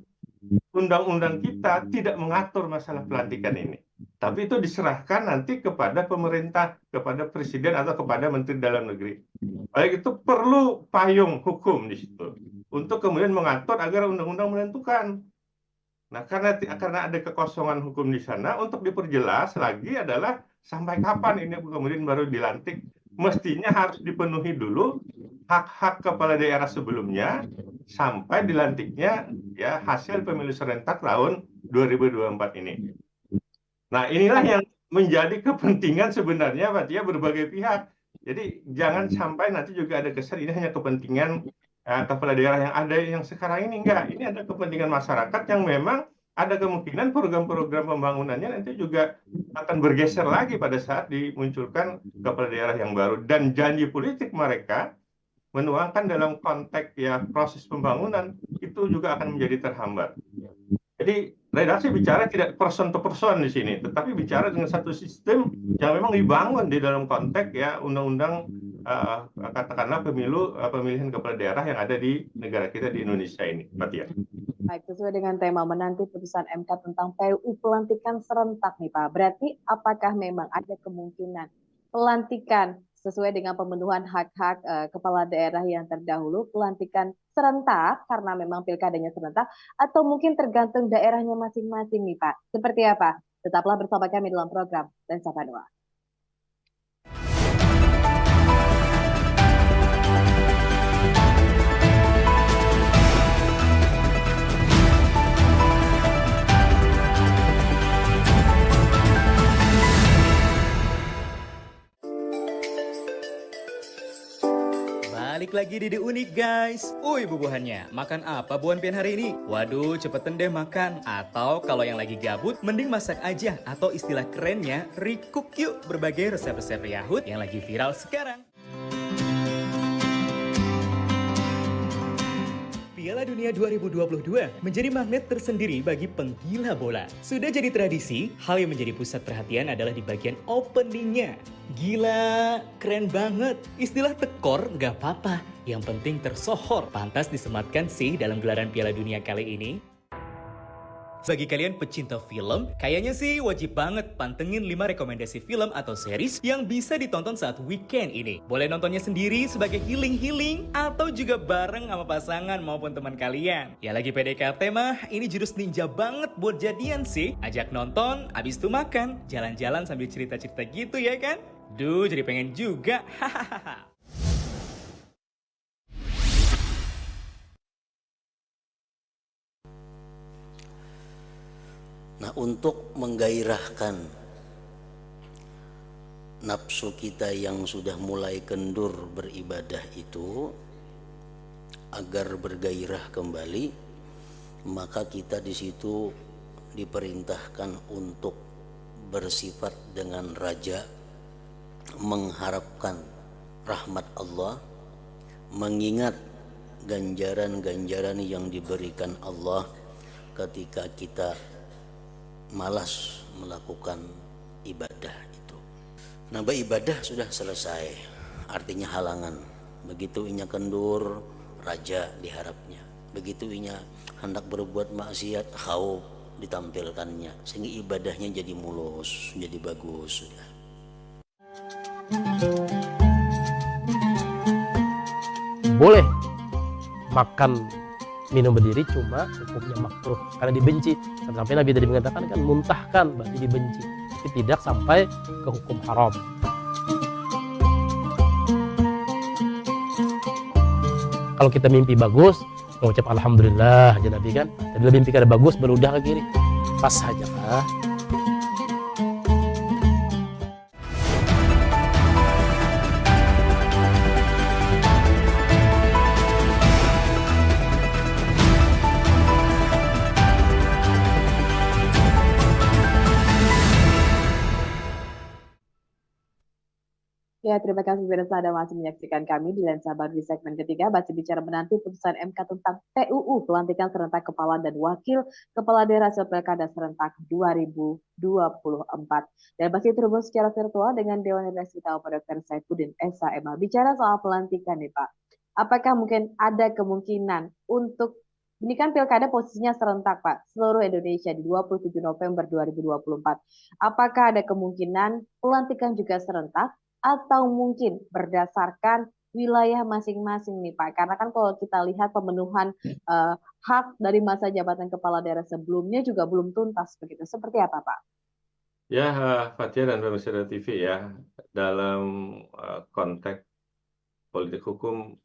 undang-undang kita tidak mengatur masalah pelantikan ini, tapi itu diserahkan nanti kepada pemerintah, kepada presiden atau kepada menteri dalam negeri. Oleh itu perlu payung hukum di situ untuk kemudian mengatur agar undang-undang menentukan. Nah, karena ada kekosongan hukum di sana, untuk diperjelas lagi adalah sampai kapan ini kemudian baru dilantik. Mestinya harus dipenuhi dulu hak-hak kepala daerah sebelumnya sampai dilantiknya ya hasil pemilu serentak tahun 2024 ini. Nah, inilah yang menjadi kepentingan sebenarnya, Fathia, berbagai pihak. Jadi jangan sampai nanti juga ada kesan ini hanya kepentingan kepala daerah yang ada yang sekarang ini. Enggak, ini ada kepentingan masyarakat yang memang ada kemungkinan program-program pembangunannya nanti juga akan bergeser lagi pada saat dimunculkan kepala daerah yang baru. Dan janji politik mereka menuangkan dalam konteks ya proses pembangunan itu juga akan menjadi terhambat. Jadi redaksi bicara tidak person to person di sini, tetapi bicara dengan satu sistem yang memang dibangun di dalam konteks ya undang-undang katakanlah pemilihan kepala daerah yang ada di negara kita di Indonesia ini, Fathia. Baik, sesuai dengan tema menanti putusan MK tentang PUU pelantikan serentak nih Pak. Berarti apakah memang ada kemungkinan pelantikan sesuai dengan pemenuhan hak-hak kepala daerah yang terdahulu, pelantikan serentak karena memang pilkadanya serentak, atau mungkin tergantung daerahnya masing-masing nih Pak? Seperti apa? Tetaplah bersama kami dalam program Lensa Banua. Balik lagi di The Unik guys. Uy bubuhannya, makan apa buan pian hari ini? Waduh cepetan deh makan. Atau kalau yang lagi gabut, mending masak aja. Atau istilah kerennya, recook yuk berbagai resep-resep Yahud yang lagi viral sekarang. Piala Dunia 2022 menjadi magnet tersendiri bagi penggila bola. Sudah jadi tradisi, hal yang menjadi pusat perhatian adalah di bagian openingnya. Gila, keren banget. Istilah tekor gak apa-apa, yang penting tersohor. Pantas disematkan sih dalam gelaran Piala Dunia kali ini. Bagi kalian pecinta film, kayaknya sih wajib banget pantengin 5 rekomendasi film atau series yang bisa ditonton saat weekend ini. Boleh nontonnya sendiri sebagai healing-healing atau juga bareng sama pasangan maupun teman kalian. Ya lagi PDKT mah, ini jurus ninja banget buat jadian sih. Ajak nonton, abis itu makan, jalan-jalan sambil cerita-cerita gitu ya kan? Duh, jadi pengen juga. Hahaha. Nah, untuk menggairahkan nafsu kita yang sudah mulai kendur beribadah itu agar bergairah kembali, maka kita di situ diperintahkan untuk bersifat dengan raja, mengharapkan rahmat Allah, mengingat ganjaran-ganjaran yang diberikan Allah ketika kita malas melakukan ibadah itu. Nah, beribadah sudah selesai, artinya halangan. Begitu inya kendur, raja diharapnya. Begitu inya hendak berbuat maksiat, khauf ditampilkannya, sehingga ibadahnya jadi mulus, jadi bagus sudah. Boleh makan minum berdiri, cuma hukumnya makruh karena dibenci. Sampai Nabi tadi mengatakan kan muntahkan berarti dibenci, tapi tidak sampai ke hukum haram. Kalau kita mimpi bagus, mengucap alhamdulillah aja Nabi kan. Tadi mimpi kada bagus berudah ke kiri, pas saja kah? Ya, terima kasih pemirsa Anda masih menyaksikan kami di Lensa Baru di segmen ketiga, masih bicara menanti putusan MK tentang PUU pelantikan serentak kepala dan wakil kepala daerah hasil pilkada serentak 2024. Dan masih terhubung secara virtual dengan Dewan Redaksi kita Dr. Saifuddin SHMH. Bicara soal pelantikan nih Pak, apakah mungkin ada kemungkinan untuk ini kan pilkada posisinya serentak Pak, seluruh Indonesia di 27 November 2024. Apakah ada kemungkinan pelantikan juga serentak? Atau mungkin berdasarkan wilayah masing-masing nih Pak, karena kan kalau kita lihat pemenuhan hak dari masa jabatan kepala daerah sebelumnya juga belum tuntas begitu. Seperti apa Pak? Ya, Fathia dan pemirsa TV ya, dalam konteks politik hukum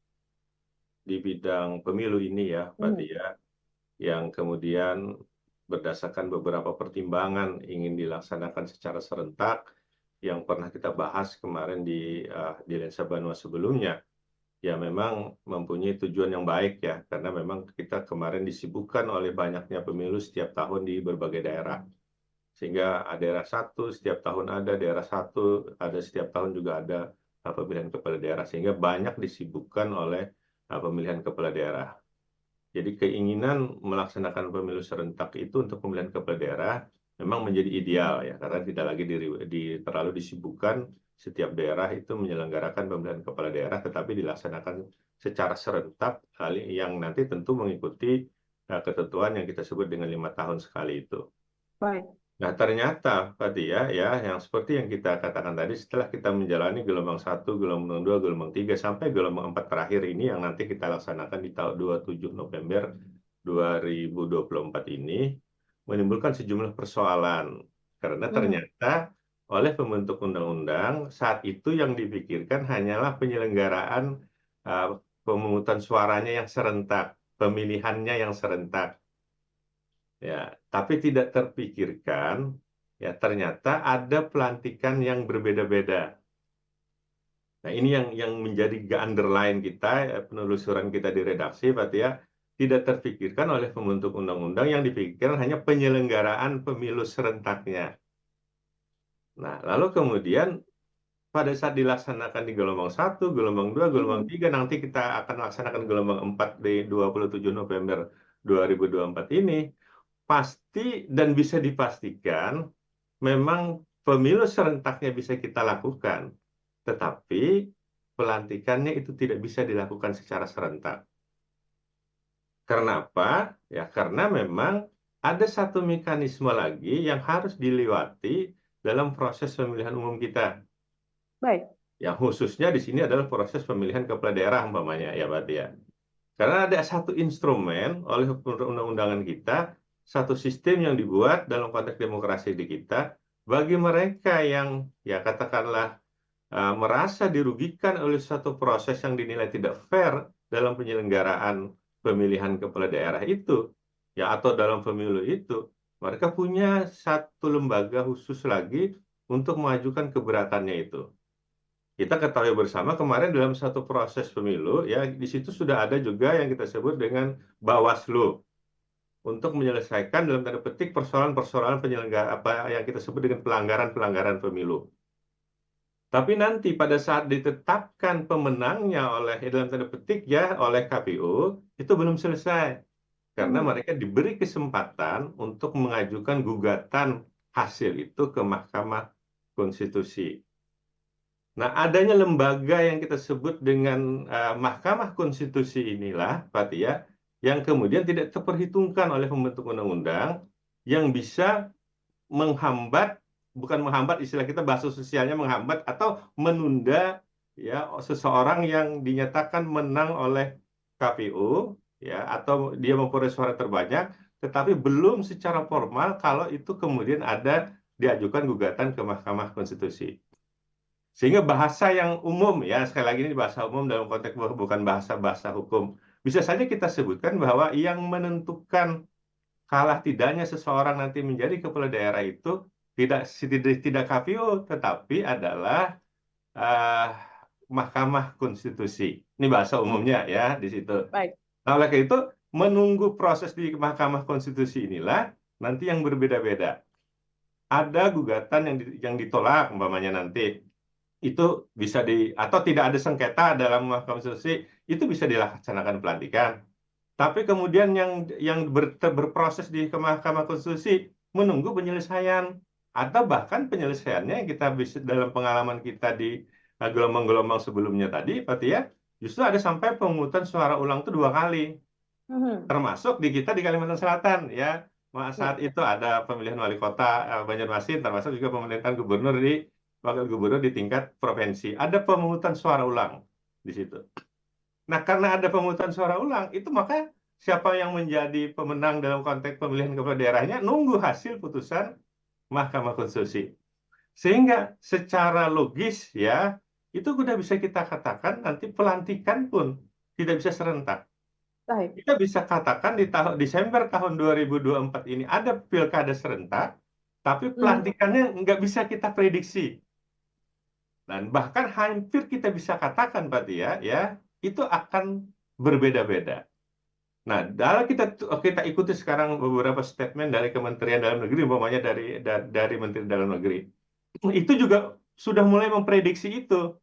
di bidang pemilu ini ya, Fathia, yang kemudian berdasarkan beberapa pertimbangan ingin dilaksanakan secara serentak, yang pernah kita bahas kemarin di Lensa Banua sebelumnya, ya memang mempunyai tujuan yang baik ya, karena memang kita kemarin disibukkan oleh banyaknya pemilu setiap tahun di berbagai daerah. Sehingga daerah satu setiap tahun ada, daerah satu ada setiap tahun juga ada pemilihan kepala daerah, sehingga banyak disibukkan oleh pemilihan kepala daerah. Jadi keinginan melaksanakan pemilu serentak itu untuk pemilihan kepala daerah memang menjadi ideal ya, karena tidak lagi terlalu disibukkan setiap daerah itu menyelenggarakan pemilihan kepala daerah, tetapi dilaksanakan secara serentak yang nanti tentu mengikuti ketentuan yang kita sebut dengan 5 tahun sekali itu. Baik. Nah ternyata Fathia ya, yang seperti yang kita katakan tadi, setelah kita menjalani gelombang 1, gelombang 2, gelombang 3 sampai gelombang 4 terakhir ini yang nanti kita laksanakan di tahun 27 November 2024 ini, menimbulkan sejumlah persoalan karena ternyata oleh pembentuk undang-undang saat itu yang dipikirkan hanyalah penyelenggaraan pemungutan suaranya yang serentak, pemilihannya yang serentak. Ya, tapi tidak terpikirkan ya ternyata ada pelantikan yang berbeda-beda. Nah, ini yang menjadi underline kita, penelusuran kita di redaksi, Pak ya, tidak terpikirkan oleh pembentuk undang-undang, yang dipikirkan hanya penyelenggaraan pemilu serentaknya. Nah, lalu kemudian pada saat dilaksanakan di gelombang 1, gelombang 2, gelombang 3, nanti kita akan laksanakan gelombang 4 di 27 November 2024 ini, pasti dan bisa dipastikan memang pemilu serentaknya bisa kita lakukan, tetapi pelantikannya itu tidak bisa dilakukan secara serentak. Karena apa? Ya, karena memang ada satu mekanisme lagi yang harus dilewati dalam proses pemilihan umum kita. Baik. Yang khususnya di sini adalah proses pemilihan kepala daerah umpamanya ya, Mbak Tia. Karena ada satu instrumen oleh undang-undangan kita, satu sistem yang dibuat dalam konteks demokrasi di kita bagi mereka yang ya katakanlah merasa dirugikan oleh satu proses yang dinilai tidak fair dalam penyelenggaraan pemilihan kepala daerah itu, ya atau dalam pemilu itu, mereka punya satu lembaga khusus lagi untuk mengajukan keberatannya itu. Kita ketahui bersama kemarin dalam satu proses pemilu, ya di situ sudah ada juga yang kita sebut dengan Bawaslu untuk menyelesaikan dalam tanda petik persoalan-persoalan penyelenggara apa yang kita sebut dengan pelanggaran-pelanggaran pemilu. Tapi nanti pada saat ditetapkan pemenangnya oleh dalam tanda petik ya oleh KPU itu belum selesai karena mereka diberi kesempatan untuk mengajukan gugatan hasil itu ke Mahkamah Konstitusi. Nah, adanya lembaga yang kita sebut dengan Mahkamah Konstitusi inilah, Pak Tia, yang kemudian tidak terperhitungkan oleh pembentuk undang-undang yang bisa menghambat, bukan menghambat, istilah kita bahasa sosialnya menghambat atau menunda ya seseorang yang dinyatakan menang oleh KPU ya atau dia memperoleh suara terbanyak, tetapi belum secara formal kalau itu kemudian ada diajukan gugatan ke Mahkamah Konstitusi. Sehingga bahasa yang umum, ya sekali lagi ini bahasa umum dalam konteks bukan bahasa hukum. Bisa saja kita sebutkan bahwa yang menentukan kalah tidaknya seseorang nanti menjadi kepala daerah itu tidak KPU, tetapi adalah Mahkamah Konstitusi. Ini bahasa umumnya ya di situ. Baik. Nah, oleh karena itu menunggu proses di Mahkamah Konstitusi inilah nanti yang berbeda-beda. Ada gugatan yang ditolak umpamanya nanti. Itu bisa atau tidak ada sengketa dalam Mahkamah Konstitusi, itu bisa dilaksanakan pelantikan. Tapi kemudian yang berproses di Mahkamah Konstitusi menunggu penyelesaian atau bahkan penyelesaiannya yang kita bisa dalam pengalaman kita di gelombang-gelombang sebelumnya tadi, Pak Tia, justru ada sampai pemungutan suara ulang itu 2 kali. Termasuk di kita di Kalimantan Selatan ya. Saat itu ada pemilihan wali kota Banjarmasin, termasuk juga pemilihan gubernur wakil gubernur di tingkat provinsi. Ada pemungutan suara ulang di situ. Nah, karena ada pemungutan suara ulang, itu maka siapa yang menjadi pemenang dalam konteks pemilihan kepala daerahnya nunggu hasil putusan Mahkamah Konstitusi. Sehingga secara logis ya, itu sudah bisa kita katakan nanti pelantikan pun tidak bisa serentak. Baik. Kita bisa katakan di Desember tahun 2024 ini ada pilkada serentak, tapi pelantikannya nggak bisa kita prediksi. Dan bahkan hampir kita bisa katakan, Pak Tia, ya itu akan berbeda-beda. Nah, dalam kita ikuti sekarang beberapa statement dari Kementerian Dalam Negeri, umpamanya dari Menteri Dalam Negeri, itu juga sudah mulai memprediksi itu.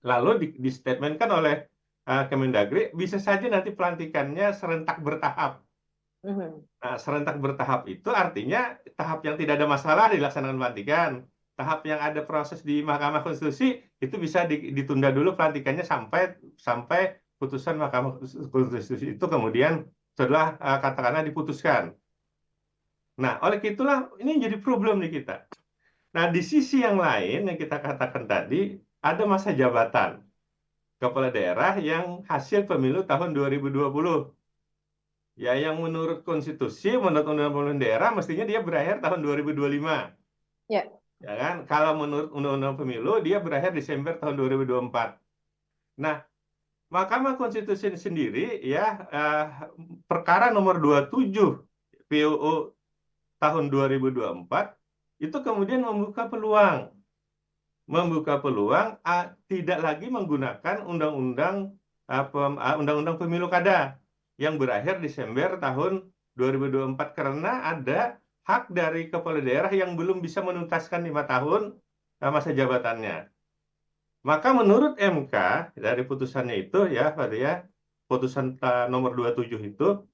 Lalu di statementkan oleh Kemendagri, bisa saja nanti pelantikannya serentak bertahap. Nah, serentak bertahap itu artinya tahap yang tidak ada masalah dilaksanakan pelantikan. Tahap yang ada proses di Mahkamah Konstitusi itu bisa ditunda dulu pelantikannya sampai putusan Mahkamah Konstitusi itu kemudian setelah katakanlah diputuskan. Nah, oleh itulah ini jadi problem di kita. Nah, di sisi yang lain yang kita katakan tadi ada masa jabatan kepala daerah yang hasil pemilu tahun 2020. Ya, yang menurut konstitusi, menurut undang-undang daerah mestinya dia berakhir tahun 2025. Ya. Ya kan? Kalau menurut undang-undang pemilu dia berakhir Desember tahun 2024. Nah, Mahkamah Konstitusi sendiri ya perkara nomor 27 PUU tahun 2024 itu kemudian membuka peluang tidak lagi menggunakan undang-undang pemilu kada yang berakhir Desember tahun 2024 karena ada hak dari kepala daerah yang belum bisa menuntaskan 5 tahun masa jabatannya. Maka menurut MK dari putusannya itu ya, Pak ya, putusan nomor 27 itu,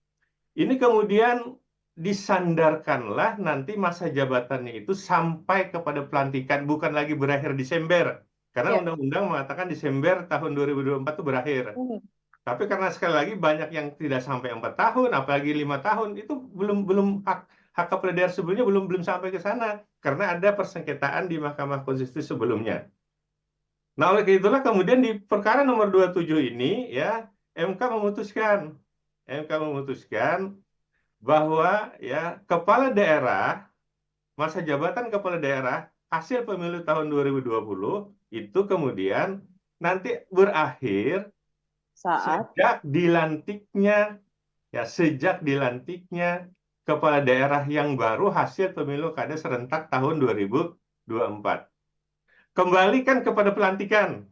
ini kemudian disandarkanlah nanti masa jabatannya itu sampai kepada pelantikan, bukan lagi berakhir Desember. Karena Ya. undang-undang mengatakan Desember tahun 2024 itu berakhir. Mhm. Tapi karena sekali lagi banyak yang tidak sampai 4 tahun, apalagi 5 tahun, itu belum hak kepala daerah sebelumnya belum sampai ke sana. Karena ada persengketaan di Mahkamah Konstitusi sebelumnya. Nah, oleh itulah kemudian di perkara nomor 27 ini ya MK memutuskan bahwa ya masa jabatan kepala daerah hasil pemilu tahun 2020 itu kemudian nanti berakhir Saat sejak dilantiknya kepala daerah yang baru hasil pemilu kada serentak tahun 2024. Kembalikan kepada pelantikan.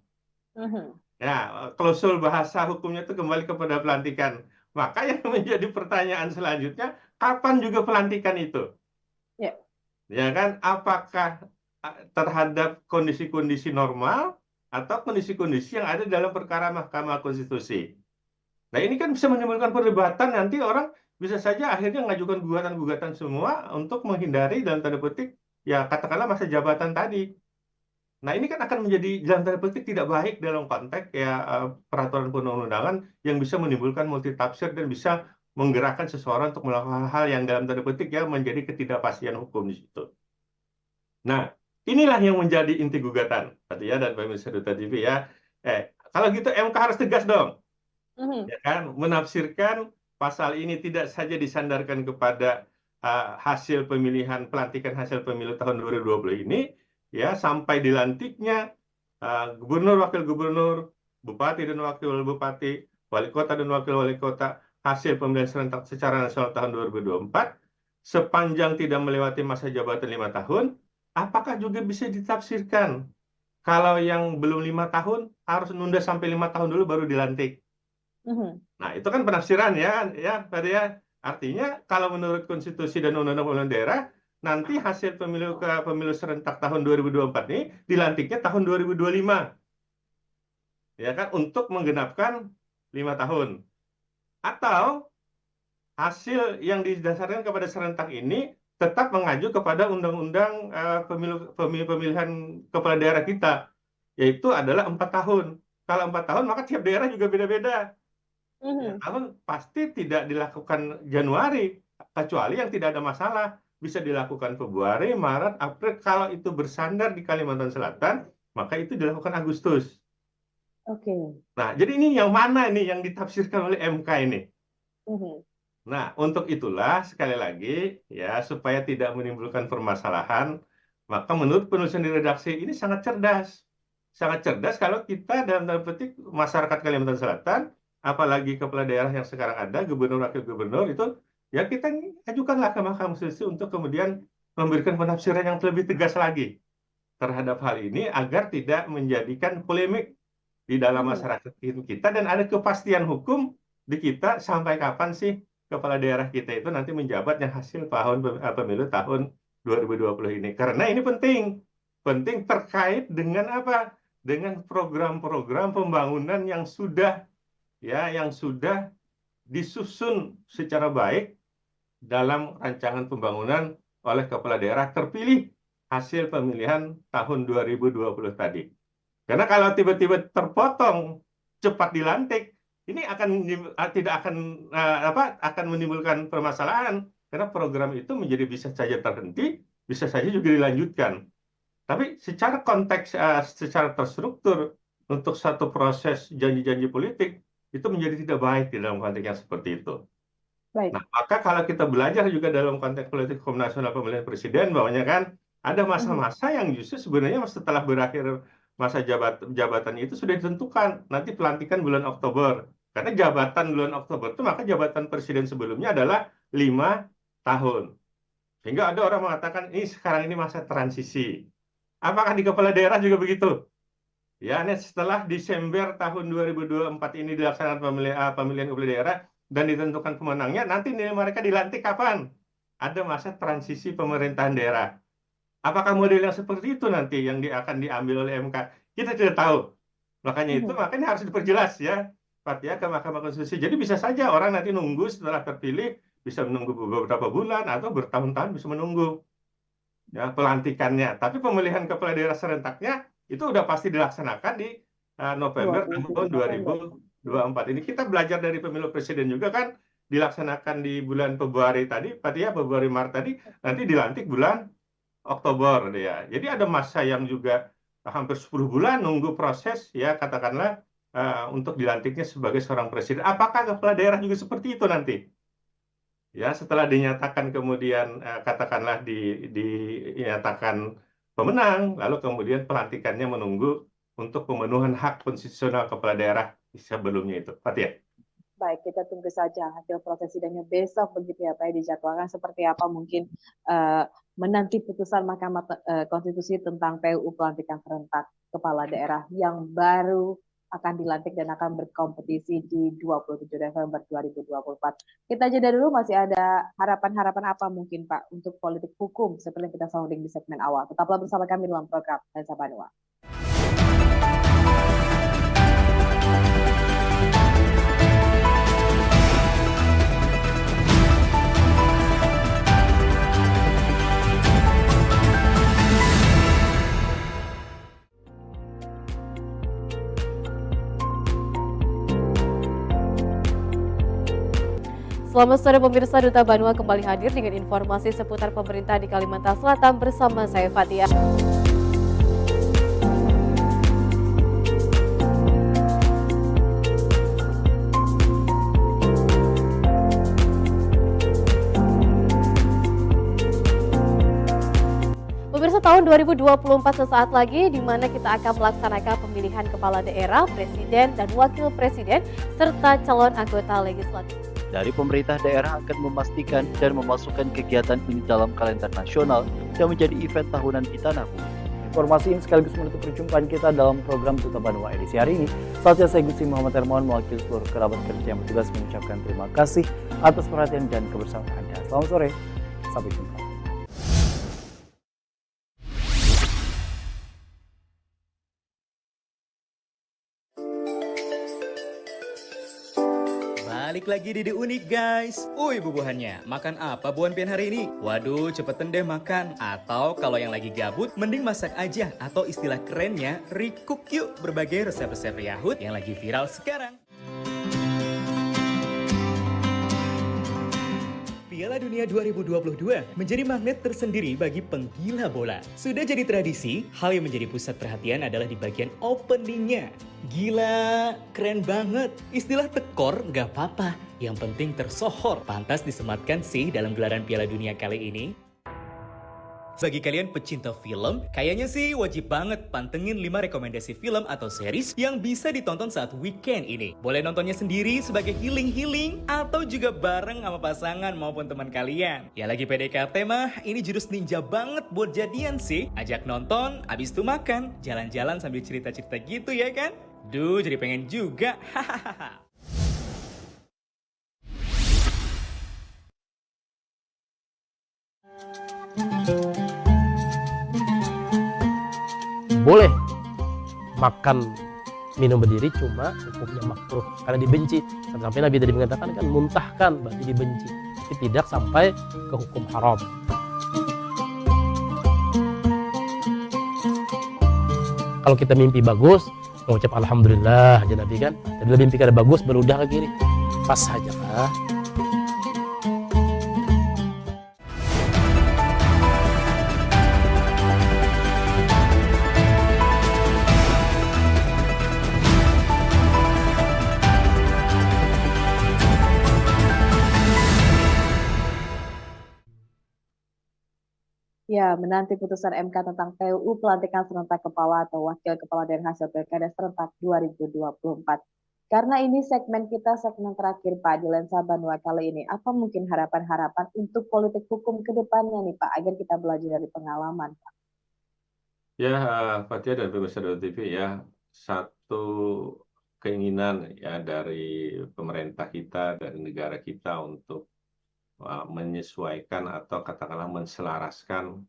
Mhm. Ya, klausul bahasa hukumnya itu kembali kepada pelantikan. Maka yang menjadi pertanyaan selanjutnya, kapan juga pelantikan itu? Ya. Ya kan, apakah terhadap kondisi-kondisi normal atau kondisi-kondisi yang ada dalam perkara Mahkamah Konstitusi? Nah, ini kan bisa menimbulkan perdebatan, nanti orang bisa saja akhirnya mengajukan gugatan-gugatan semua untuk menghindari dalam tanda petik, ya katakanlah masa jabatan tadi. Nah, ini kan akan menjadi dalam tanda petik tidak baik dalam konteks peraturan perundang-undangan yang bisa menimbulkan multitafsir dan bisa menggerakkan seseorang untuk melakukan hal yang dalam tanda petik ya menjadi ketidakpastian hukum di situ. Nah, inilah yang menjadi inti gugatan, ya, dan pemirsa Duta TV ya. Kalau gitu MK harus tegas dong, ya kan, menafsirkan pasal ini tidak saja disandarkan kepada hasil pemilihan pelantikan hasil pemilu tahun 2020 ini, ya sampai dilantiknya gubernur, wakil gubernur, bupati dan wakil bupati, wali kota dan wakil wali kota hasil pemilihan serentak secara nasional tahun 2024 sepanjang tidak melewati masa jabatan 5 tahun, apakah juga bisa ditafsirkan kalau yang belum 5 tahun harus nunda sampai 5 tahun dulu baru dilantik? Nah, itu kan penafsiran ya, Pak ya. Artinya kalau menurut konstitusi dan undang-undang pemilihan daerah, nanti hasil pemilu serentak tahun 2024 ini dilantiknya tahun 2025. Ya kan, untuk menggenapkan 5 tahun. Atau hasil yang didasarkan kepada serentak ini tetap mengacu kepada undang-undang pemilihan kepala daerah kita, yaitu adalah 4 tahun. Kalau 4 tahun maka tiap daerah juga beda-beda. Ya, tahun pasti tidak dilakukan Januari, kecuali yang tidak ada masalah. Bisa dilakukan Februari, Maret, April. Kalau itu bersandar di Kalimantan Selatan, maka itu dilakukan Agustus. Oke. Nah, jadi ini yang mana ini yang ditafsirkan oleh MK ini? Nah, untuk itulah sekali lagi ya supaya tidak menimbulkan permasalahan, maka menurut penulisan di redaksi ini sangat cerdas. Sangat cerdas kalau kita dalam tanda petik masyarakat Kalimantan Selatan, apalagi kepala daerah yang sekarang ada, gubernur, wakil gubernur, itu ya kita ajukanlah ke Mahkamah Konstitusi untuk kemudian memberikan penafsiran yang lebih tegas lagi terhadap hal ini agar tidak menjadikan polemik di dalam masyarakat kita dan ada kepastian hukum di kita sampai kapan sih kepala daerah kita itu nanti menjabat yang hasil pemilu tahun 2020 ini. Karena ini penting terkait dengan apa? Dengan program-program pembangunan yang sudah disusun secara baik dalam rancangan pembangunan oleh kepala daerah terpilih hasil pemilihan tahun 2020 tadi. Karena kalau tiba-tiba terpotong cepat dilantik, ini akan menimbulkan permasalahan karena program itu menjadi bisa saja terhenti, bisa saja juga dilanjutkan. Tapi secara konteks, secara terstruktur untuk satu proses janji-janji politik itu menjadi tidak baik di dalam konteks yang seperti itu. Baik. Nah, maka kalau kita belajar juga dalam konteks politik hukum nasional pemilihan presiden, bahwanya kan ada masa-masa yang justru sebenarnya setelah berakhir masa jabatan itu sudah ditentukan nanti pelantikan bulan Oktober. Karena jabatan bulan Oktober itu maka jabatan presiden sebelumnya adalah 5 tahun. Sehingga ada orang mengatakan ini sekarang ini masa transisi. Apakah di kepala daerah juga begitu? Ya, setelah Desember tahun 2024 ini dilaksanakan pemilihan kepala daerah dan ditentukan pemenangnya, nanti mereka dilantik kapan? Ada masa transisi pemerintahan daerah. Apakah model yang seperti itu nanti yang akan diambil oleh MK? Kita tidak tahu. Makanya Mhm. harus diperjelas ya, Pak ya, ke Mahkamah Konstitusi. Jadi bisa saja orang nanti nunggu setelah terpilih, bisa menunggu beberapa bulan atau bertahun-tahun bisa menunggu ya pelantikannya. Tapi pemilihan kepala daerah serentaknya itu udah pasti dilaksanakan di November tahun 27 November. 2024. Ini kita belajar dari pemilu presiden juga kan, dilaksanakan di bulan Februari tadi, Pak ya, Februari Maret tadi, nanti dilantik bulan Oktober ya. Jadi ada masa yang juga hampir 10 bulan nunggu proses ya, katakanlah untuk dilantiknya sebagai seorang presiden. Apakah kepala daerah juga seperti itu nanti? Ya, setelah dinyatakan kemudian katakanlah dinyatakan pemenang, lalu kemudian pelantikannya menunggu untuk pemenuhan hak konstitusional kepala daerah sebelumnya itu. Fatia. Baik, kita tunggu saja hasil proses sidangnya besok begitu ya Pak, dijadwalkan seperti apa mungkin menanti putusan Mahkamah Konstitusi tentang PUU pelantikan serentak kepala daerah yang baru akan dilantik dan akan berkompetisi di 27 November 2024. Kita jeda dulu, masih ada harapan-harapan apa mungkin Pak untuk politik hukum seperti yang kita sounding di segmen awal. Tetaplah bersama kami dalam program Lensa Banua. Selamat sore pemirsa, Duta Banua kembali hadir dengan informasi seputar pemerintah di Kalimantan Selatan bersama saya Fatia. Pemirsa, tahun 2024 sesaat lagi di mana kita akan melaksanakan pemilihan kepala daerah, presiden dan wakil presiden serta calon anggota legislatif. Dari pemerintah daerah akan memastikan dan memasukkan kegiatan ini dalam kalender nasional dan menjadi event tahunan di tanah bumi. Informasi ini sekaligus menutup perjumpaan kita dalam program Duta Banua edisi hari ini. Saatnya saya Gusti Muhammad Hermawan mewakili seluruh kerabat kerja yang bertugas mengucapkan terima kasih atas perhatian dan kebersamaan Anda. Selamat sore, sampai jumpa. Balik lagi di The Unik guys. Uy bubuhannya, makan apa buan pian hari ini? Waduh, cepetan deh makan. Atau kalau yang lagi gabut, mending masak aja. Atau istilah kerennya, recook yuk berbagai resep-resep Yahud yang lagi viral sekarang. Piala Dunia 2022 menjadi magnet tersendiri bagi penggila bola. Sudah jadi tradisi, hal yang menjadi pusat perhatian adalah di bagian openingnya. Gila, keren banget. Istilah tekor nggak apa-apa, yang penting tersohor. Pantas disematkan sih dalam gelaran Piala Dunia kali ini. Bagi kalian pecinta film, kayaknya sih wajib banget pantengin 5 rekomendasi film atau series yang bisa ditonton saat weekend ini. Boleh nontonnya sendiri sebagai healing-healing atau juga bareng sama pasangan maupun teman kalian. Ya lagi PDKT mah, ini jurus ninja banget buat jadian sih. Ajak nonton, abis itu makan, jalan-jalan sambil cerita-cerita gitu ya kan? Duh, jadi pengen juga. Hahaha. Boleh makan minum berdiri, cuma hukumnya makruh karena dibenci. Sampai Nabi tadi mengatakan kan muntahkan berarti dibenci, tapi tidak sampai ke hukum haram. Kalau kita mimpi bagus, mengucap alhamdulillah aja Nabi kan. Tadi mimpi kada bagus berudah ke kiri, pas saja kah? Ya, menanti putusan MK tentang PUU pelantikan serentak kepala atau wakil kepala daerah hasil Pilkada serentak 2024. Karena ini segmen kita, segmen terakhir Pak di Lensa Banua kali ini. Apa mungkin harapan-harapan untuk politik hukum ke depannya nih Pak, agar kita belajar dari pengalaman Pak? Ya, Fatia dan pemirsa TV ya, satu keinginan ya dari pemerintah kita, dari negara kita untuk menyesuaikan atau katakanlah menselaraskan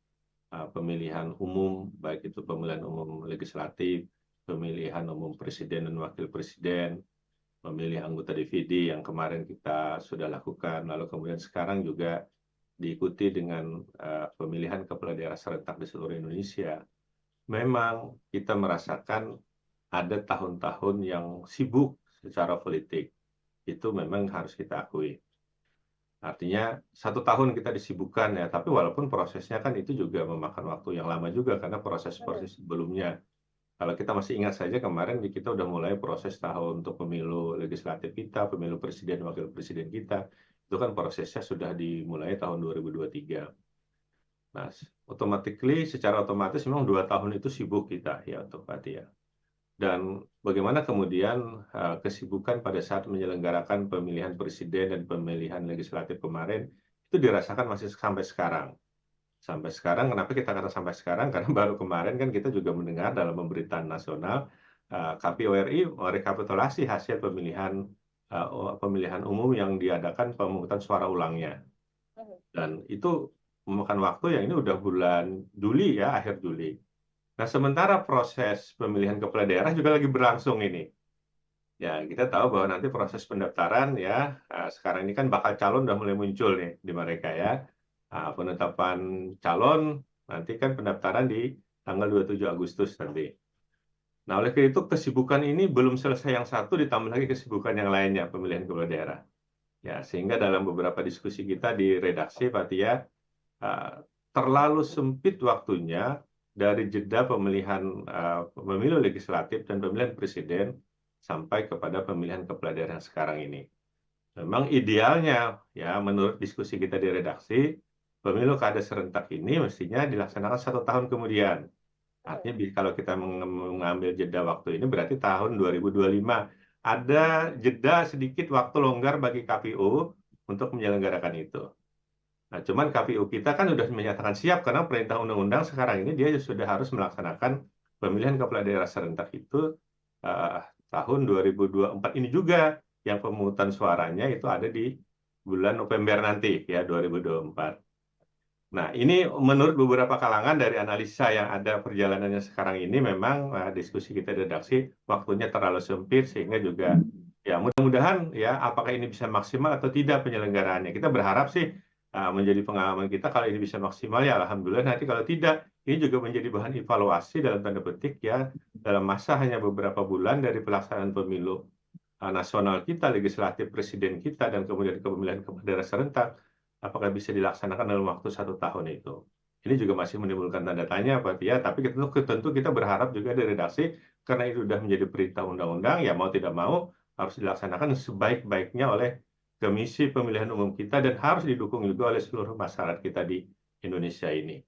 pemilihan umum, baik itu pemilihan umum legislatif pemilihan umum presiden dan wakil presiden, memilih anggota DPD yang kemarin kita sudah lakukan, lalu kemudian sekarang juga diikuti dengan pemilihan kepala daerah serentak di seluruh Indonesia. Memang kita merasakan ada tahun-tahun yang sibuk secara politik. Itu memang harus kita akui. Artinya 1 tahun kita disibukkan ya, tapi walaupun prosesnya kan itu juga memakan waktu yang lama juga karena proses-proses sebelumnya. Kalau kita masih ingat saja kemarin kita udah mulai proses tahun untuk pemilu legislatif kita, pemilu presiden, wakil presiden kita. Itu kan prosesnya sudah dimulai tahun 2023. Nah, secara otomatis memang 2 tahun itu sibuk kita ya untuk Pati ya. Dan bagaimana kemudian kesibukan pada saat menyelenggarakan pemilihan presiden dan pemilihan legislatif kemarin itu dirasakan masih sampai sekarang. Sampai sekarang, kenapa kita kata sampai sekarang? Karena baru kemarin kan kita juga mendengar dalam pemberitaan nasional KPU RI merekapitulasi hasil pemilihan umum yang diadakan pemungutan suara ulangnya. Dan itu memakan waktu yang ini udah bulan Juli ya, akhir Juli. Nah, sementara proses pemilihan kepala daerah juga lagi berlangsung ini. Ya, kita tahu bahwa nanti proses pendaftaran ya, sekarang ini kan bakal calon udah mulai muncul nih di mereka ya. Penetapan calon nanti kan pendaftaran di tanggal 27 Agustus nanti. Nah, oleh karena itu kesibukan ini belum selesai yang satu, ditambah lagi kesibukan yang lainnya, pemilihan kepala daerah. Ya, sehingga dalam beberapa diskusi kita di redaksi, Pak Tia, terlalu sempit waktunya dari jeda pemilihan pemilu legislatif dan pemilihan presiden sampai kepada pemilihan kepala daerah yang sekarang ini. Memang idealnya, ya menurut diskusi kita di redaksi, pemilu kada serentak ini mestinya dilaksanakan 1 tahun kemudian. Artinya kalau kita mengambil jeda waktu ini berarti tahun 2025. Ada jeda sedikit waktu longgar bagi KPU untuk menyelenggarakan itu. Nah, cuman KPU kita kan sudah menyatakan siap karena perintah undang-undang sekarang ini dia sudah harus melaksanakan pemilihan kepala daerah serentak itu tahun 2024 ini juga, yang pemungutan suaranya itu ada di bulan November nanti ya 2024. Nah, ini menurut beberapa kalangan dari analisa yang ada perjalanannya sekarang ini memang diskusi kita di redaksi waktunya terlalu sempit sehingga juga ya mudah-mudahan ya apakah ini bisa maksimal atau tidak penyelenggaraannya. Kita berharap sih menjadi pengalaman kita kalau ini bisa maksimal ya alhamdulillah, nanti kalau tidak ini juga menjadi bahan evaluasi dalam tanda petik ya dalam masa hanya beberapa bulan dari pelaksanaan pemilu nasional kita, legislatif presiden kita dan kemudian pemilihan kepala daerah serentak. Apakah bisa dilaksanakan dalam waktu 1 tahun itu? Ini juga masih menimbulkan tanda tanya, Pak Tia. Tapi tentu kita berharap juga dari redaksi, karena itu sudah menjadi perintah undang-undang, ya mau tidak mau harus dilaksanakan sebaik-baiknya oleh Komisi Pemilihan Umum kita dan harus didukung juga oleh seluruh masyarakat kita di Indonesia ini.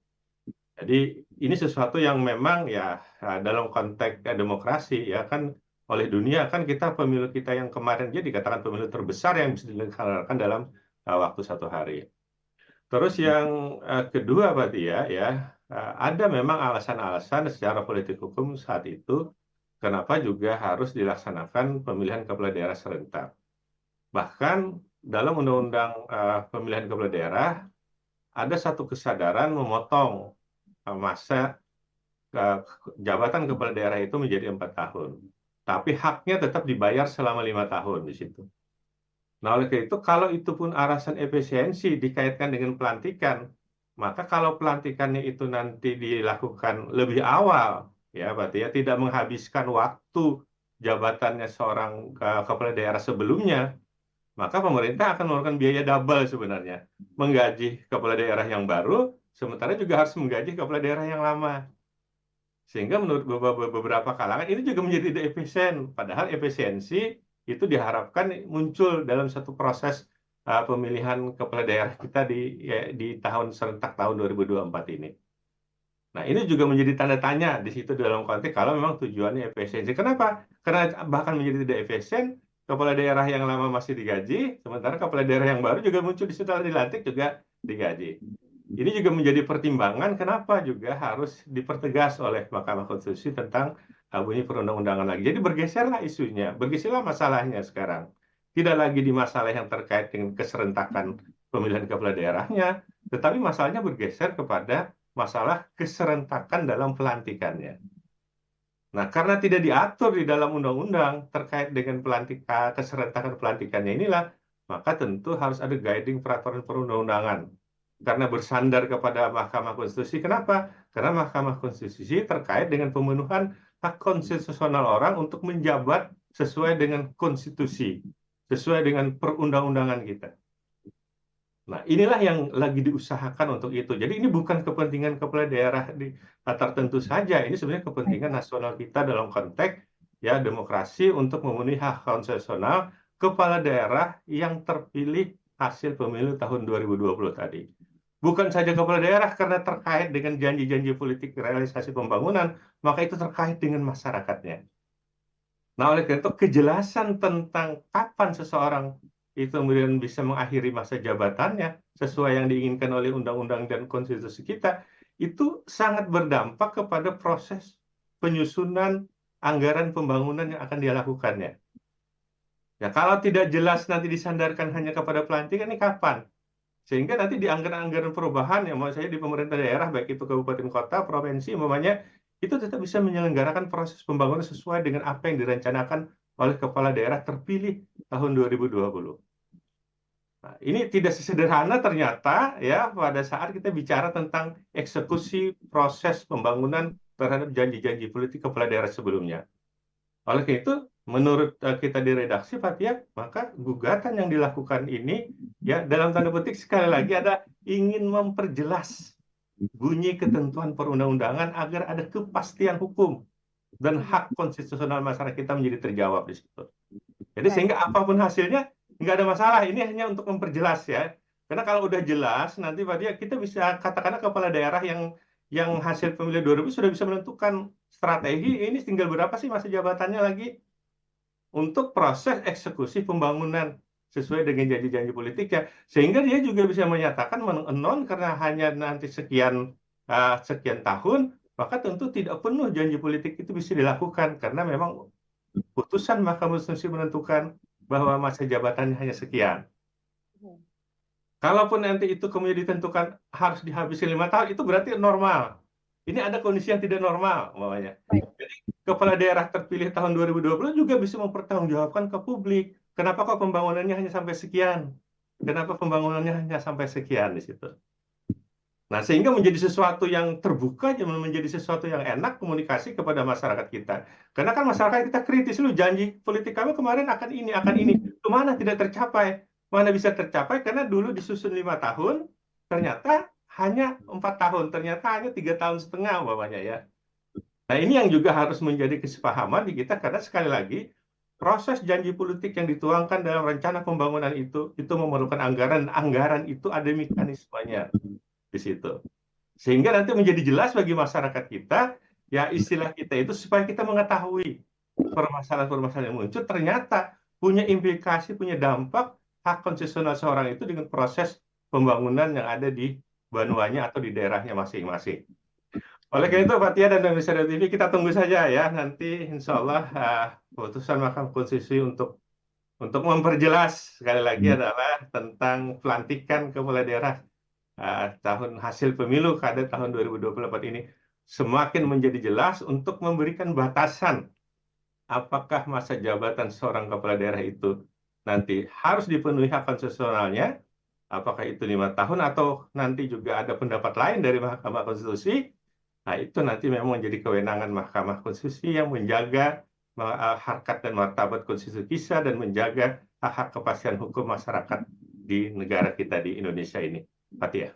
Jadi ini sesuatu yang memang ya dalam konteks demokrasi ya kan oleh dunia kan kita pemilu kita yang kemarin jadi dikatakan pemilu terbesar yang bisa dilaksanakan dalam waktu 1 hari. Terus yang kedua Pak Tia ya ada memang alasan-alasan secara politik hukum saat itu kenapa juga harus dilaksanakan pemilihan kepala daerah serentak. Bahkan dalam undang-undang pemilihan kepala daerah ada satu kesadaran memotong masa jabatan kepala daerah itu menjadi 4 tahun. Tapi haknya tetap dibayar selama 5 tahun di situ. Nah, oleh karena itu, kalau itu pun alasan efisiensi dikaitkan dengan pelantikan, maka kalau pelantikannya itu nanti dilakukan lebih awal, ya, berarti ya tidak menghabiskan waktu jabatannya seorang kepala daerah sebelumnya, maka pemerintah akan mengeluarkan biaya double sebenarnya. Menggaji kepala daerah yang baru, sementara juga harus menggaji kepala daerah yang lama. Sehingga menurut beberapa kalangan ini juga menjadi tidak efisien, padahal efisiensi itu diharapkan muncul dalam satu proses pemilihan kepala daerah kita di tahun serentak tahun 2024 ini. Nah, ini juga menjadi tanda tanya di situ dalam konteks kalau memang tujuannya efisiensi. Kenapa? Karena bahkan menjadi tidak efisien, kepala daerah yang lama masih digaji, sementara kepala daerah yang baru juga muncul di setelah dilantik juga digaji. Ini juga menjadi pertimbangan kenapa juga harus dipertegas oleh Mahkamah Konstitusi tentang bunyi perundang-undangan lagi. Jadi bergeserlah isunya, bergeserlah masalahnya sekarang. Tidak lagi di masalah yang terkait dengan keserentakan pemilihan kepala daerahnya, tetapi masalahnya bergeser kepada masalah keserentakan dalam pelantikannya. Nah, karena tidak diatur di dalam undang-undang terkait dengan keserentakan pelantikannya inilah, maka tentu harus ada guiding peraturan perundang-undangan. Karena bersandar kepada Mahkamah Konstitusi. Kenapa? Karena Mahkamah Konstitusi terkait dengan pemenuhan hak konstitusional orang untuk menjabat sesuai dengan konstitusi, sesuai dengan perundang-undangan kita. Nah, inilah yang lagi diusahakan untuk itu. Jadi ini bukan kepentingan kepala daerah tertentu saja. Ini sebenarnya kepentingan nasional kita dalam konteks ya demokrasi untuk memenuhi hak konstitusional kepala daerah yang terpilih hasil pemilu tahun 2020 tadi. Bukan saja kepala daerah karena terkait dengan janji-janji politik realisasi pembangunan, maka itu terkait dengan masyarakatnya. Nah, oleh karena itu kejelasan tentang kapan seseorang itu kemudian bisa mengakhiri masa jabatannya sesuai yang diinginkan oleh undang-undang dan konstitusi kita, itu sangat berdampak kepada proses penyusunan anggaran pembangunan yang akan dilakukannya. Ya, kalau tidak jelas nanti disandarkan hanya kepada pelantikan, ini kapan? Sehingga nanti di anggaran-anggaran perubahan, yang mau saya di pemerintah daerah, baik itu kabupaten kota, provinsi, umpamanya, itu tetap bisa menyelenggarakan proses pembangunan sesuai dengan apa yang direncanakan oleh kepala daerah terpilih tahun 2020. Nah, ini tidak sesederhana ternyata ya pada saat kita bicara tentang eksekusi proses pembangunan terhadap janji-janji politik kepala daerah sebelumnya. Oleh karena itu, menurut kita di redaksi Fathia, maka gugatan yang dilakukan ini ya dalam tanda petik sekali lagi ada ingin memperjelas bunyi ketentuan perundang-undangan agar ada kepastian hukum dan hak konstitusional masyarakat kita menjadi terjawab di situ. Jadi sehingga apapun hasilnya nggak ada masalah, ini hanya untuk memperjelas ya. Karena kalau udah jelas, nanti Fathia kita bisa katakanlah kepala daerah yang hasil pemilu 2000 sudah bisa menentukan strategi, ini tinggal berapa sih masa jabatannya lagi untuk proses eksekusi pembangunan sesuai dengan janji-janji politiknya. Sehingga dia juga bisa menyatakan non karena hanya nanti sekian tahun, maka tentu tidak penuh janji politik itu bisa dilakukan karena memang putusan Mahkamah Konstitusi menentukan bahwa masa jabatannya hanya sekian. Kalaupun nanti itu kemudian ditentukan harus dihabisi 5 tahun, itu berarti normal. Ini ada kondisi yang tidak normal, umpamanya. Jadi kepala daerah terpilih tahun 2020 juga bisa mempertanggungjawabkan ke publik. Kenapa kok pembangunannya hanya sampai sekian? Kenapa pembangunannya hanya sampai sekian di situ? Nah, sehingga menjadi sesuatu yang terbuka, menjadi sesuatu yang enak komunikasi kepada masyarakat kita. Karena kan masyarakat kita kritis, lu janji politik kami kemarin akan ini. Kemana tidak tercapai? Mana bisa tercapai? Karena dulu disusun 5 tahun, ternyata hanya 4 tahun, ternyata hanya 3,5 tahun umpamanya ya. Nah, ini yang juga harus menjadi kesepahaman di kita, karena sekali lagi, proses janji politik yang dituangkan dalam rencana pembangunan itu memerlukan anggaran itu ada mekanismenya di situ. Sehingga nanti menjadi jelas bagi masyarakat kita, ya istilah kita itu supaya kita mengetahui permasalahan-permasalahan yang muncul ternyata punya implikasi, punya dampak hak konstitusional seorang itu dengan proses pembangunan yang ada di banuanya atau di daerahnya masing-masing. Oleh karena itu, Fathia dan Indonesia TV, kita tunggu saja ya nanti insya Allah putusan Mahkamah Konstitusi untuk memperjelas sekali lagi adalah tentang pelantikan kepala daerah tahun hasil pemilu kada tahun 2024 ini semakin menjadi jelas untuk memberikan batasan apakah masa jabatan seorang kepala daerah itu nanti harus dipenuhi hak konstitusionalnya, apakah itu 5 tahun atau nanti juga ada pendapat lain dari Mahkamah Konstitusi. Nah, itu nanti memang menjadi kewenangan Mahkamah Konstitusi yang menjaga harkat dan martabat konstitusi kita dan menjaga hak-hak kepastian hukum masyarakat di negara kita di Indonesia ini. Fathia.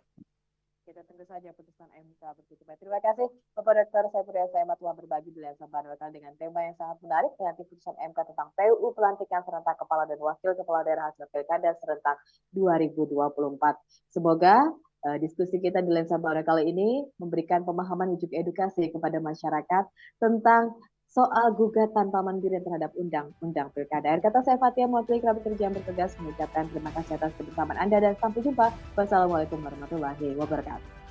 Kita tunggu saja putusan MK begitu. Terima kasih Bapak Dr. Saiful Hidayat telah berbagi di Lensa Banwekal dengan tema yang sangat menarik, yaitu putusan MK tentang PUU pelantikan serentak kepala dan wakil kepala daerah hasil pilkada serentak 2024. Semoga diskusi kita di Lensa Banwekal ini memberikan pemahaman dan juga edukasi kepada masyarakat tentang soal gugatan Pak Mandiri terhadap Undang-Undang Pilkada. Kata saya Fathia, mewakili kerabat kerja yang bertugas mengucapkan terima kasih atas kebersamaan Anda dan sampai jumpa. Wassalamualaikum warahmatullahi wabarakatuh.